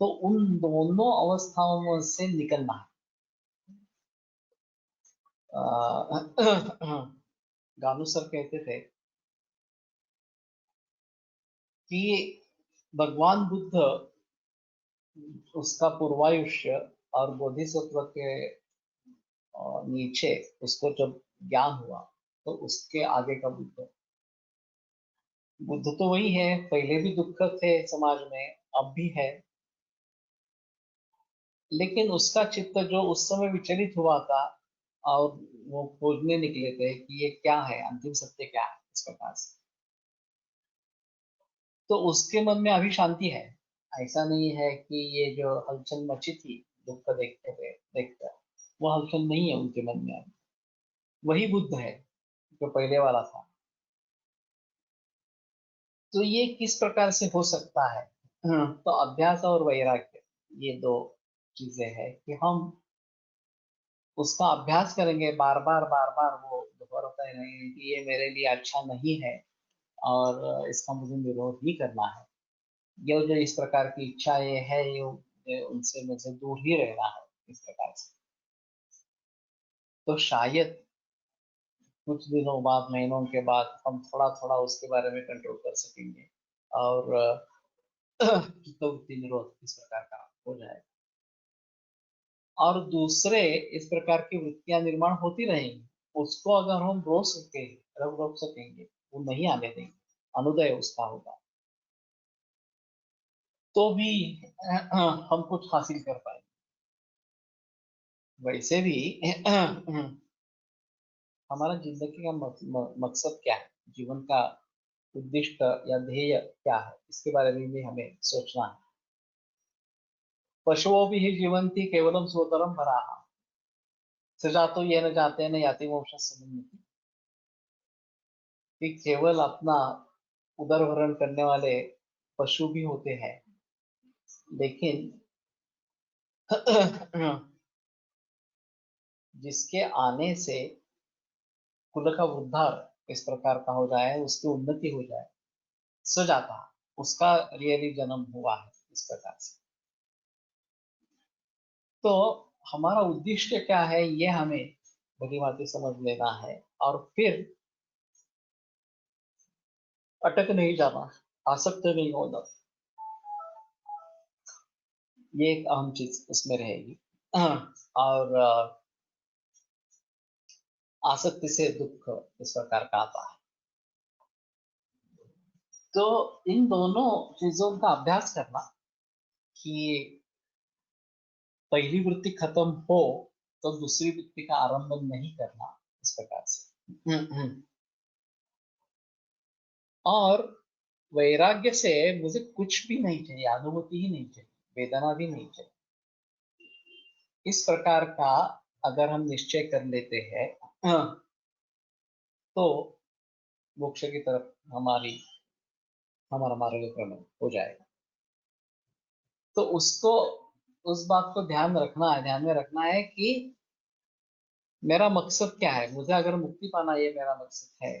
तो उन दोनों अवस्थाओं से निकलना है। गानू सर कहते थे कि भगवान बुद्ध, उसका पूर्वायुष्य और बोधिसत्व के नीचे उसको जब ज्ञान हुआ तो उसके आगे का बुद्ध, बुद्ध तो वही है, पहले भी दुख थे समाज में, अब भी है, लेकिन उसका चित्त जो उस समय विचलित हुआ था और वो खोजने निकले थे कि ये क्या है, अंतिम सत्य क्या है इस प्रकार से, तो उसके मन में अभी शांति है। ऐसा नहीं है कि ये जो हलचल मची थी दुख देखते हुए देखकर, वो हलचल नहीं है उनके मन में अभी, वही बुद्ध है जो पहले वाला था। तो ये किस प्रकार से हो सकता है? तो अभ्यास और वैराग्य, ये दो चीजें हैं कि हम उसका अभ्यास करेंगे बार बार वो दोहराते रहेंगे कि ये मेरे लिए अच्छा नहीं है और इसका मुझे विरोध ही करना है, ये जो इस प्रकार की इच्छा ये है, ये उनसे मुझे दूर ही रहना है इस प्रकार से। तो शायद कुछ दिनों बाद, महीनों के बाद हम थोड़ा थोड़ा उसके बारे में कंट्रोल कर सकेंगे और चित्तवृत्ति निरोध इस प्रकार का हो जाएगा, और दूसरे इस प्रकार की वृत्तियां निर्माण होती रहेंगी, उसको अगर हम रोक सकेंगे, वो नहीं आने देंगे, अनुदय उसका होगा, तो भी हम कुछ हासिल कर पाएंगे। वैसे भी हमारा जिंदगी का मकसद क्या है, जीवन का उद्दिष्ट या ध्येय क्या है, इसके बारे में भी हमें सोचना है। पशुओं भी ही जीवंती केवलम स्वतरम भराहा, सजातो ये न जाते न याति मोक्ष समुन्नति, कि केवल अपना उदर भरण करने वाले पशु भी होते हैं, लेकिन जिसके आने से कुल का उद्धार इस प्रकार का हो जाए, उसकी उन्नति हो जाए, सजाता, उसका रियली जन्म हुआ है इस प्रकार से। तो हमारा उद्देश्य क्या है ये हमें भली भांति समझ लेना है, और फिर अटक नहीं जाना, आसक्त नहीं होना, ये एक अहम चीज उसमें रहेगी। और आसक्ति से दुख इस प्रकार का आता है। तो इन दोनों चीजों का अभ्यास करना कि पहली वृत्ति खत्म हो तो दूसरी वृत्ति का आरंभ नहीं करना इस प्रकार से। और वैराग्य से मुझे कुछ भी नहीं चाहिए, अनुभूति ही नहीं चाहिए, वेदना भी नहीं चाहिए, इस प्रकार का अगर हम निश्चय कर लेते हैं तो मोक्ष की तरफ हमारा मार्गक्रमण हो जाएगा। तो उसको, उस बात को ध्यान में रखना है कि मेरा मकसद क्या है, मुझे अगर मुक्ति पाना ये मेरा मकसद है,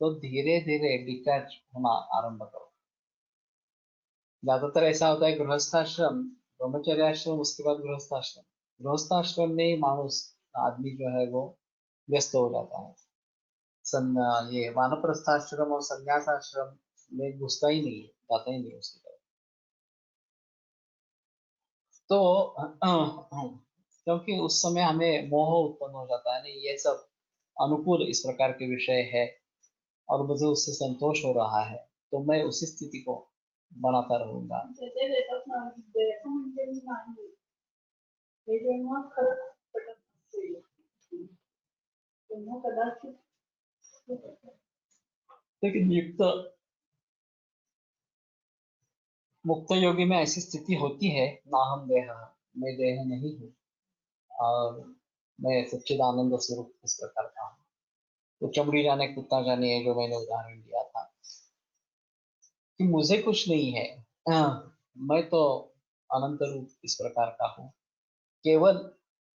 तो धीरे धीरे डिटैच होना आरंभ करो। ज्यादातर ऐसा होता है गृहस्थाश्रम, ब्रह्मचर्याश्रम, उसके बाद गृहस्थाश्रम। गृहस्थाश्रम में ही मानुस आदमी जो है वो व्यस्त हो जाता है। ये वानप्रस्थाश्रम और संन्यासाश्रम में घुसता ही नहीं है, जाता ही नहीं उसकी तरफ। तो क्योंकि उस समय हमें मोह उत्पन्न हो जाता है, नहीं ये सब अनुकूल इस प्रकार के विषय है और मुझे उससे संतोष हो रहा है, तो मैं उसी स्थिति को बनाता रहूंगा। जैसे देतात ना, द्यायचं म्हणजे मी नाही, हे जेव्हा खरंच पटत नसेल, तेव्हा कदाचित लेकिन मुक्त योगी में ऐसी स्थिति होती है, ना हम देह, मैं देह नहीं हूँ और मैं सच्चिदानंद स्वरूप इस प्रकार का हूँ। तो चमड़ी जाने कुत्ता जाने है, जो मैंने उदाहरण दिया था कि मुझे कुछ नहीं है, मैं तो अनंत रूप इस प्रकार का हूँ। केवल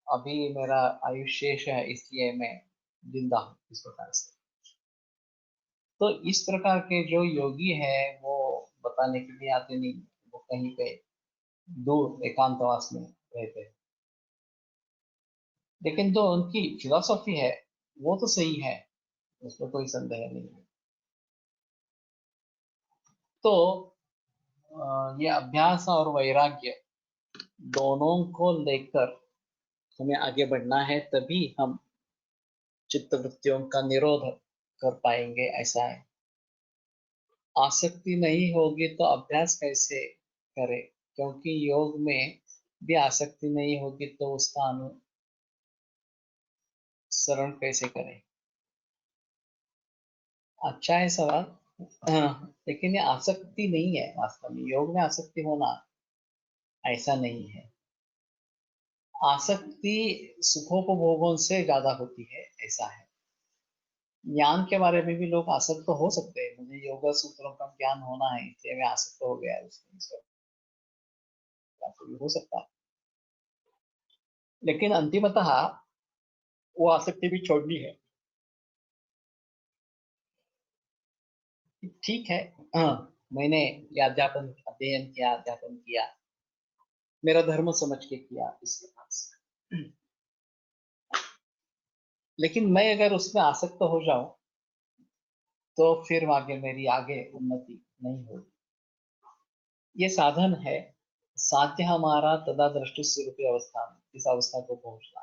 अभी मेरा आयुष्य शेष है, इसलिए मैं जिंदा हूँ इस प्रकार से। तो इस प्रकार के जो योगी है वो बताने के लिए आते नहीं, वो कहीं पे दूर एकांतवास में रहते हैं। लेकिन जो उनकी फिलॉसफी है वो तो सही है, उसमें कोई संदेह नहीं है। तो ये अभ्यास और वैराग्य दोनों को लेकर हमें आगे बढ़ना है, तभी हम चित्त वृत्तियों का निरोध कर पाएंगे, ऐसा है। आसक्ति नहीं होगी तो अभ्यास कैसे करें, क्योंकि योग में भी आसक्ति नहीं होगी तो उसका अनुसरण कैसे करें। अच्छा है सवाल। लेकिन ये आसक्ति नहीं है, वास्तव में योग में आसक्ति होना ऐसा नहीं है। आसक्ति सुखोपभोगों से ज्यादा होती है, ऐसा है। ज्ञान के बारे में भी लोग आसक्त तो हो सकते हैं, मुझे योगा सूत्रों का ज्ञान होना है इसलिए मैं आसक्त हो गया, उसमें हो सकता है। लेकिन अंतिमतः वो आसक्ति भी छोड़नी है। ठीक है, मैंने ये अध्यापन अध्ययन किया, अध्यापन किया, मेरा धर्म समझ के किया इसके पास, लेकिन मैं अगर उसमें आसक्त हो जाऊं तो फिर आगे मेरी आगे उन्नति नहीं होगी। ये साधन है, साध्य हमारा तदा दृष्टि स्वरूप अवस्था में, इस अवस्था को पहुंचना।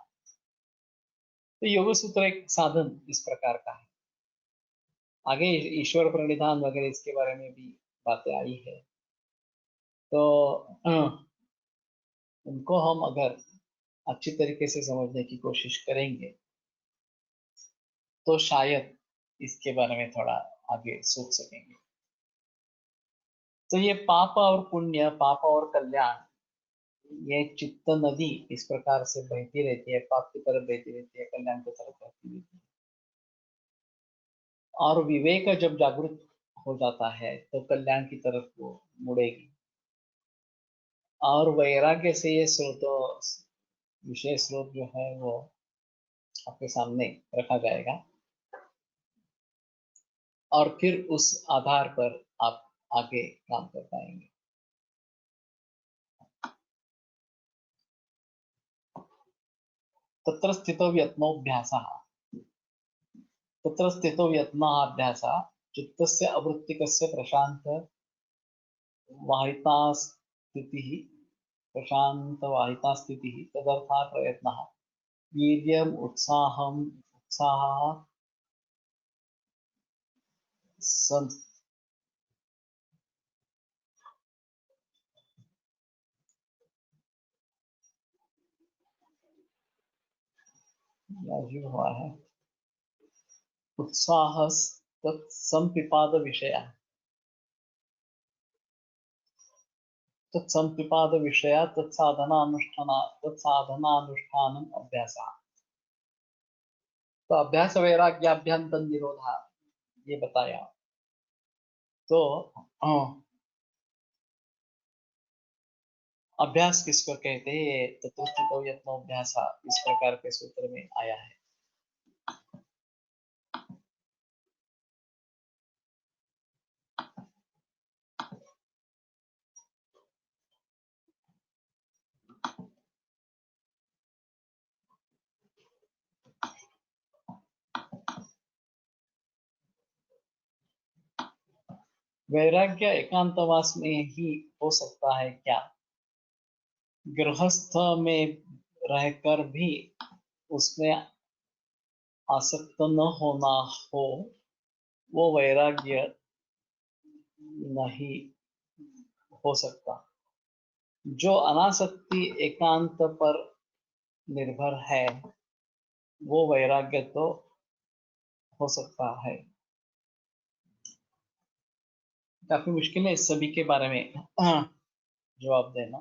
तो योग सूत्र एक साधन इस प्रकार का है। आगे ईश्वर प्रणिधान वगैरह इसके बारे में भी बातें आई है, तो उनको हम अगर अच्छी तरीके से समझने की कोशिश करेंगे तो शायद इसके बारे में थोड़ा आगे सोच सकेंगे। तो ये पाप और पुण्य, पाप और कल्याण, ये चित्त नदी इस प्रकार से बहती रहती है, पाप की तरफ बहती रहती है, कल्याण की तरफ बहती रहती है। और विवेक जब जागृत हो जाता है तो कल्याण की तरफ वो मुड़ेगी। और वैराग्य से ये स्रोतों, विषय स्रोत जो है वो आपके सामने रखा जाएगा और फिर उस आधार पर आप आगे काम कर पाएंगे। तत्र स्थितो यत्नोऽभ्यासः, तत्र स्थितो यत्नाभ्यासः चित्तस्य अवृत्तिकस्य प्रशांत वाहिता स्थितिः, प्रशांत वाहिता स्थितिः तदर्था प्रयत्नः वीर्यम् उत्साहः सं हुआ है उत्साह तत्संपिपाद विषय, तत्संपिपाद विषय तत्साधनानुष्ठानम अभ्यास। तो अभ्यास वैराग्याभ्यंतर निरोधा ये बताया। तो अभ्यास किसको कहते हैं, तत्वस्थितो यत्नोऽभ्यास इस प्रकार के सूत्र में आया है। वैराग्य एकांतवास में ही हो सकता है क्या? गृहस्थ में रहकर भी उसमें आसक्त न होना हो, वो वैराग्य नहीं हो सकता। जो अनासक्ति एकांत पर निर्भर है, वो वैराग्य तो हो सकता है। काफी मुश्किल है इस सभी के बारे में जवाब देना।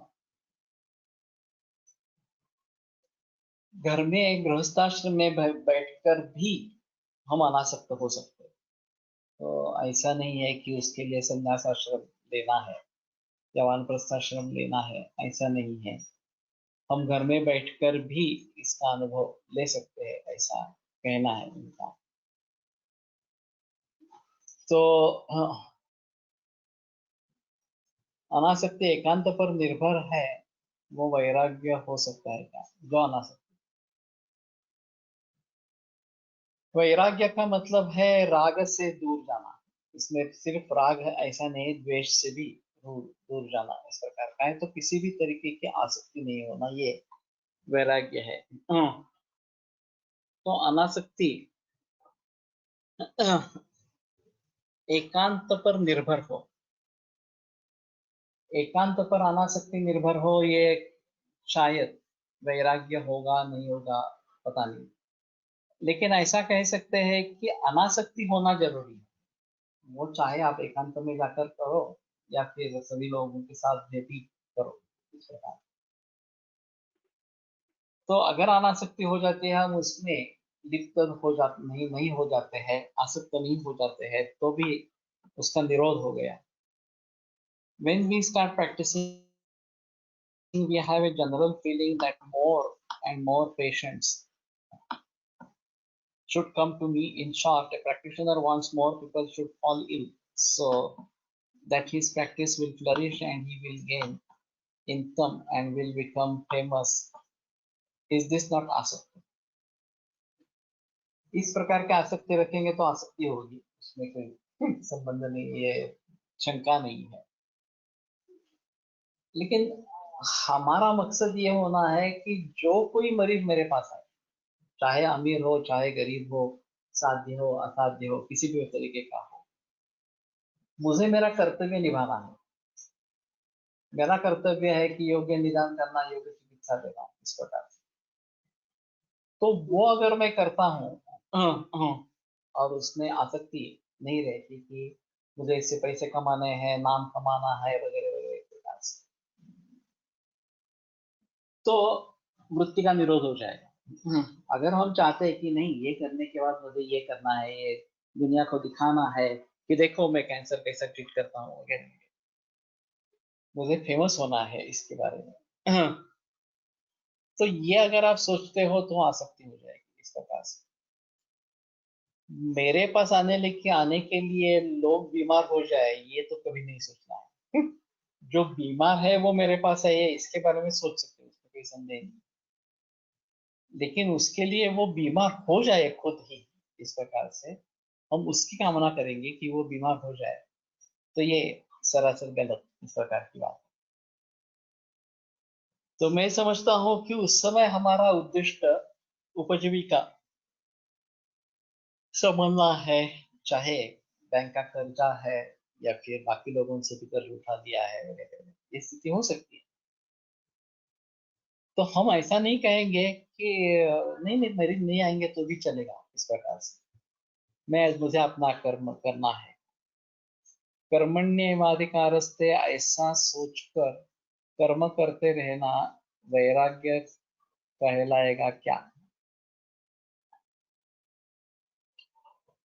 घर में गृहस्थाश्रम में बैठकर भी हम अनासक्त हो सकते हैं। तो ऐसा नहीं है कि उसके लिए संन्यास आश्रम लेना है या वानप्रस्थाश्रम लेना है, ऐसा नहीं है। हम घर में बैठकर भी इसका अनुभव ले सकते हैं, ऐसा कहना है उनका। तो अनासक्ति एकांत पर निर्भर है, वो वैराग्य हो सकता है क्या? जो अनासक्ति, वैराग्य का मतलब है राग से दूर जाना। इसमें सिर्फ राग है ऐसा नहीं, द्वेष से भी दूर दूर जाना इस प्रकार का है। तो किसी भी तरीके की आसक्ति नहीं होना, ये वैराग्य है। तो अनासक्ति एकांत पर निर्भर हो, एकांत पर अनासक्ति निर्भर हो, ये शायद वैराग्य होगा नहीं होगा पता नहीं। लेकिन ऐसा कह सकते हैं कि अनासक्ति होना जरूरी है। वो चाहे आप एकांत में जाकर करो या फिर सभी लोगों के साथ भी करो, इस प्रकार। तो अगर अनासक्ति हो जाती है, हम उसमें लिप्त हो जाते नहीं हो जाते हैं, आसक्त नहीं हो जाते हैं, तो भी उसका निरोध हो गया। When we start practicing, we have a general feeling that more and more patients should come to me. In short, a practitioner wants more people should fall ill, so that his practice will flourish and he will gain income and will become famous. Is this not आसक्ति? इस प्रकार के आसक्ति रखेंगे तो आसक्ति होगी, उसमें कोई संबंध नहीं है, शंका नहीं है। लेकिन हमारा मकसद ये होना है कि जो कोई मरीज मेरे पास आए, चाहे अमीर हो चाहे गरीब हो, साध्य हो असाध्य हो, किसी भी तरीके का हो, मुझे मेरा कर्तव्य निभाना है। मेरा कर्तव्य है कि योग्य निदान करना, योग्य चिकित्सा देना, इस प्रकार से। तो वो अगर मैं करता हूँ और उसमें आसक्ति नहीं रहती कि मुझे इससे पैसे कमाने हैं, नाम कमाना है, वगैरह वगैरह इस प्रकार से, तो वृत्ति का निरोध हो जाएगा। अगर हम चाहते हैं कि नहीं, ये करने के बाद मुझे ये करना है, ये दुनिया को दिखाना है कि देखो मैं कैंसर कैसा ट्रीट करता हूँ वगैरह, मुझे फेमस होना है इसके बारे में, तो ये अगर आप सोचते हो तो आसक्ति हो जाएगी इस प्रकार से। मेरे पास आने के लिए लोग बीमार हो जाए, ये तो कभी नहीं सोचना है। जो बीमार है वो मेरे पास है, ये इसके बारे में सोच सकते हो, उसमें कोई संदेह नहीं। लेकिन उसके लिए वो बीमार हो जाए खुद ही, इस प्रकार से हम उसकी कामना करेंगे कि वो बीमार हो जाए, तो ये सरासर गलत इस प्रकार की बात है। तो मैं समझता हूँ कि उस समय हमारा उद्देश्य उपजीविका संभालना है, चाहे बैंक का कर्जा है या फिर बाकी लोगों से भी कर्ज उठा दिया है वगैरह, ये स्थिति हो सकती है। तो हम ऐसा नहीं कहेंगे कि नहीं नहीं मरीज नहीं आएंगे तो भी चलेगा, इस प्रकार से मुझे अपना कर्म करना है। कर्मण्येवाधिकारस्ते ऐसा सोचकर कर्म करते रहना वैराग्य कहलाएगा क्या?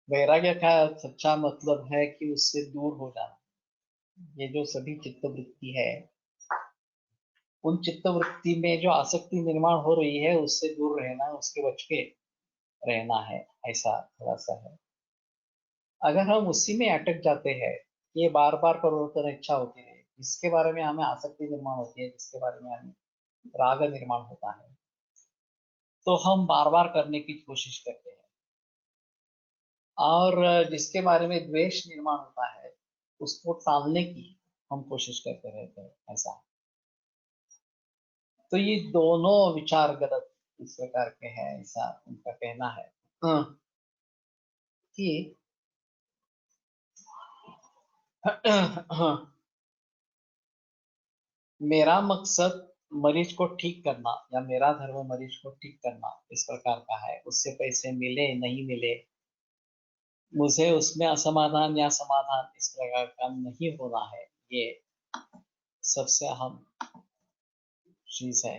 वैराग्य का सच्चा मतलब है कि उससे दूर हो जाना। ये जो सभी चित्तवृत्ति है, उन चित्तवृत्ति में जो आसक्ति निर्माण हो रही है, उससे दूर रहना, उसके बच के रहना है, ऐसा थोड़ा सा है। अगर हम उसी में अटक जाते हैं, ये बार बार परिवर्तन इच्छा होती है, जिसके बारे में हमें आसक्ति निर्माण होती है, जिसके बारे में हमें राग निर्माण होता है, तो हम बार बार करने की कोशिश करते हैं। और जिसके बारे में द्वेष निर्माण होता है, उसको टालने की हम कोशिश करते रहते हैं, ऐसा। तो ये दोनों विचार गलत इस प्रकार के हैं, ऐसा उनका कहना है। हाँ, कि हाँ, मेरा मकसद मरीज को ठीक करना या मेरा धर्म मरीज को ठीक करना इस प्रकार का है, उससे पैसे मिले नहीं मिले, मुझे उसमें असमाधान या समाधान इस प्रकार का नहीं होना है, ये सबसे अहम चीज है।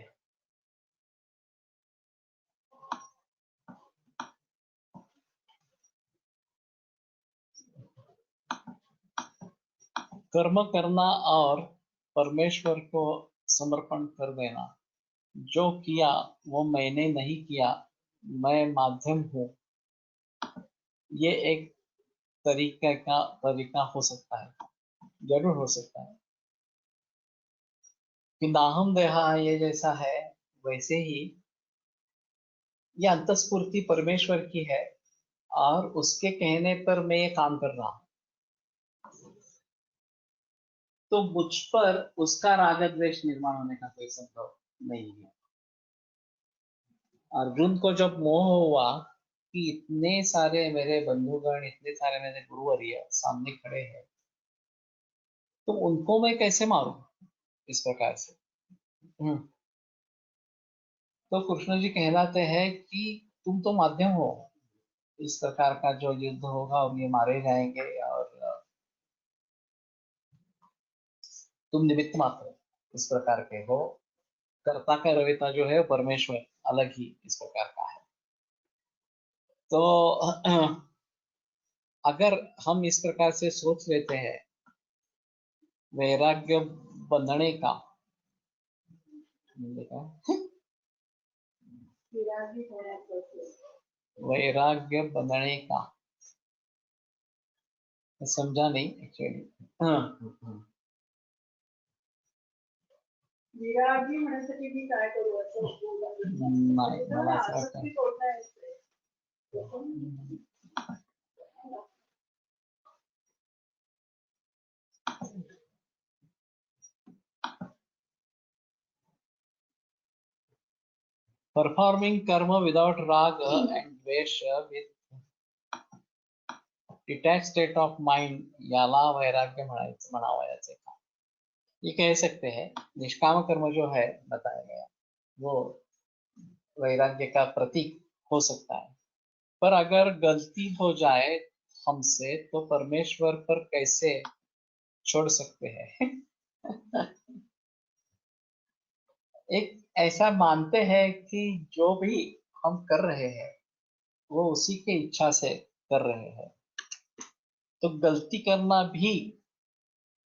कर्म करना और परमेश्वर को समर्पण कर देना, जो किया वो मैंने नहीं किया, मैं माध्यम हूँ, ये एक तरीका हो सकता है, जरूर हो सकता है। कि नाहम देहा ये जैसा है, वैसे ही ये अंतस्फूर्ति परमेश्वर की है और उसके कहने पर मैं ये काम कर रहा हूँ, तो मुझ पर उसका राग द्वेष निर्माण होने का कोई संभव नहीं है। अर्जुन को जब मोह हुआ कि इतने सारे मेरे बंधुगण, इतने सारे मेरे गुरुवर्य सामने खड़े हैं, तो उनको मैं कैसे मारूं इस प्रकार से। तो कृष्ण जी कहलाते हैं कि तुम तो माध्यम हो, इस प्रकार का जो युद्ध होगा और ये मारे जाएंगे, और तुम निमित्त मात्र इस प्रकार के हो। कर्ता का रविता जो है परमेश्वर अलग ही इस प्रकार का है। तो अगर हम इस प्रकार से सोच लेते हैं, वैराग्य बंधने का, विरागी होना चाहिए। वैराग्य बंधने का समझा नहीं एक्चुअली। विरागी होण्यासाठी मी काय करू असं नाही, मला असं वाटतं आसक्ती सोडण्याचे performing karma without raga and dvesha with detached state of mind, याला वैराग्य म्हणावं याचे का, ये कह सकते हैं। निष्काम कर्म जो है बताया गया, वो वैराग्य का प्रतीक हो सकता है, पर अगर गलती हो जाए हमसे तो परमेश्वर पर कैसे छोड़ सकते हैं। एक ऐसा मानते हैं कि जो भी हम कर रहे हैं वो उसी के इच्छा से कर रहे हैं, तो गलती करना भी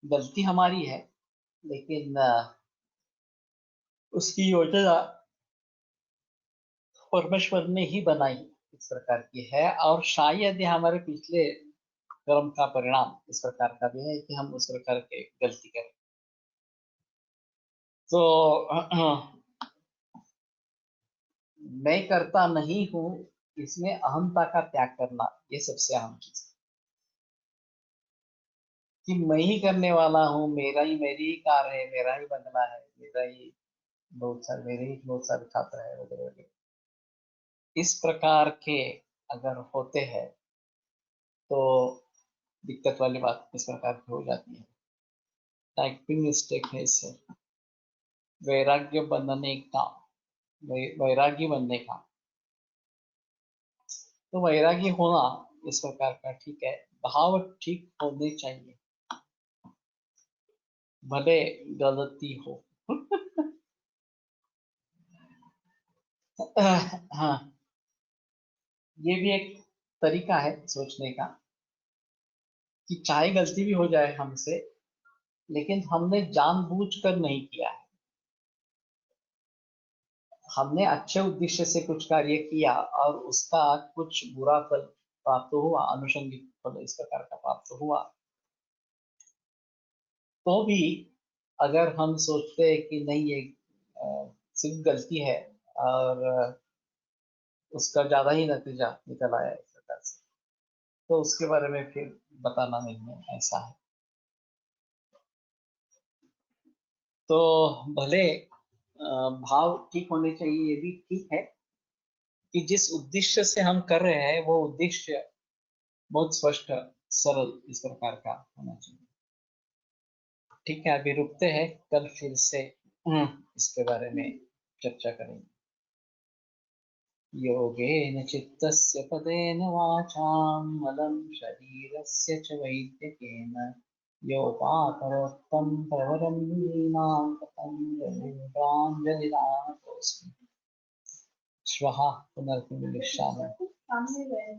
गलती हमारी है, लेकिन उसकी योजना परमेश्वर ने ही बनाई इस प्रकार की है, और शायद ये हमारे पिछले कर्म का परिणाम इस प्रकार का भी है कि हम उस प्रकार के गलती करें। तो मैं करता नहीं हूं, इसमें अहंता का त्याग करना, ये सबसे अहम चीज है। कि मैं ही करने वाला हूँ, मेरी ही कार है, मेरा ही बंगला है, मेरे ही बहुत सारे छात्र है वगैरह वगैरह, इस प्रकार के अगर होते हैं तो दिक्कत वाली बात इस प्रकार की हो जाती है। टाइपिंग मिस्टेक है इससे। वैराग्य बनने का, वैरागी बनने का, तो वैरागी होना इस प्रकार का ठीक है, भाव ठीक होने चाहिए, भले गलती हो। हाँ, ये भी एक तरीका है सोचने का कि चाहे गलती भी हो जाए हमसे, लेकिन हमने जानबूझकर नहीं किया है, हमने अच्छे उद्देश्य से कुछ कार्य किया और उसका कुछ बुरा फल प्राप्त हुआ, आनुषंगिक फल इस प्रकार का प्राप्त हुआ, तो भी अगर हम सोचते हैं कि नहीं ये सिर्फ गलती है और उसका ज्यादा ही नतीजा निकल आया इस प्रकार से, तो उसके बारे में फिर बताना नहीं है, ऐसा है। तो भले भाव ठीक होने चाहिए, ये भी ठीक है कि जिस उद्देश्य से हम कर रहे हैं वो उद्देश्य बहुत स्पष्ट सरल इस प्रकार का होना चाहिए। ठीक है, अभी रुकते हैं, कल फिर से इसके बारे में चर्चा करेंगे। योगेन चित्तस्य पदेन वाचां मलं शरीरस्य च वैद्यकेन योपाकरोत्तं प्रवरं लीनां पतञ्जलिरानतोऽस्मि। श्वः पुनर्मिलिष्यामः। सामने रहे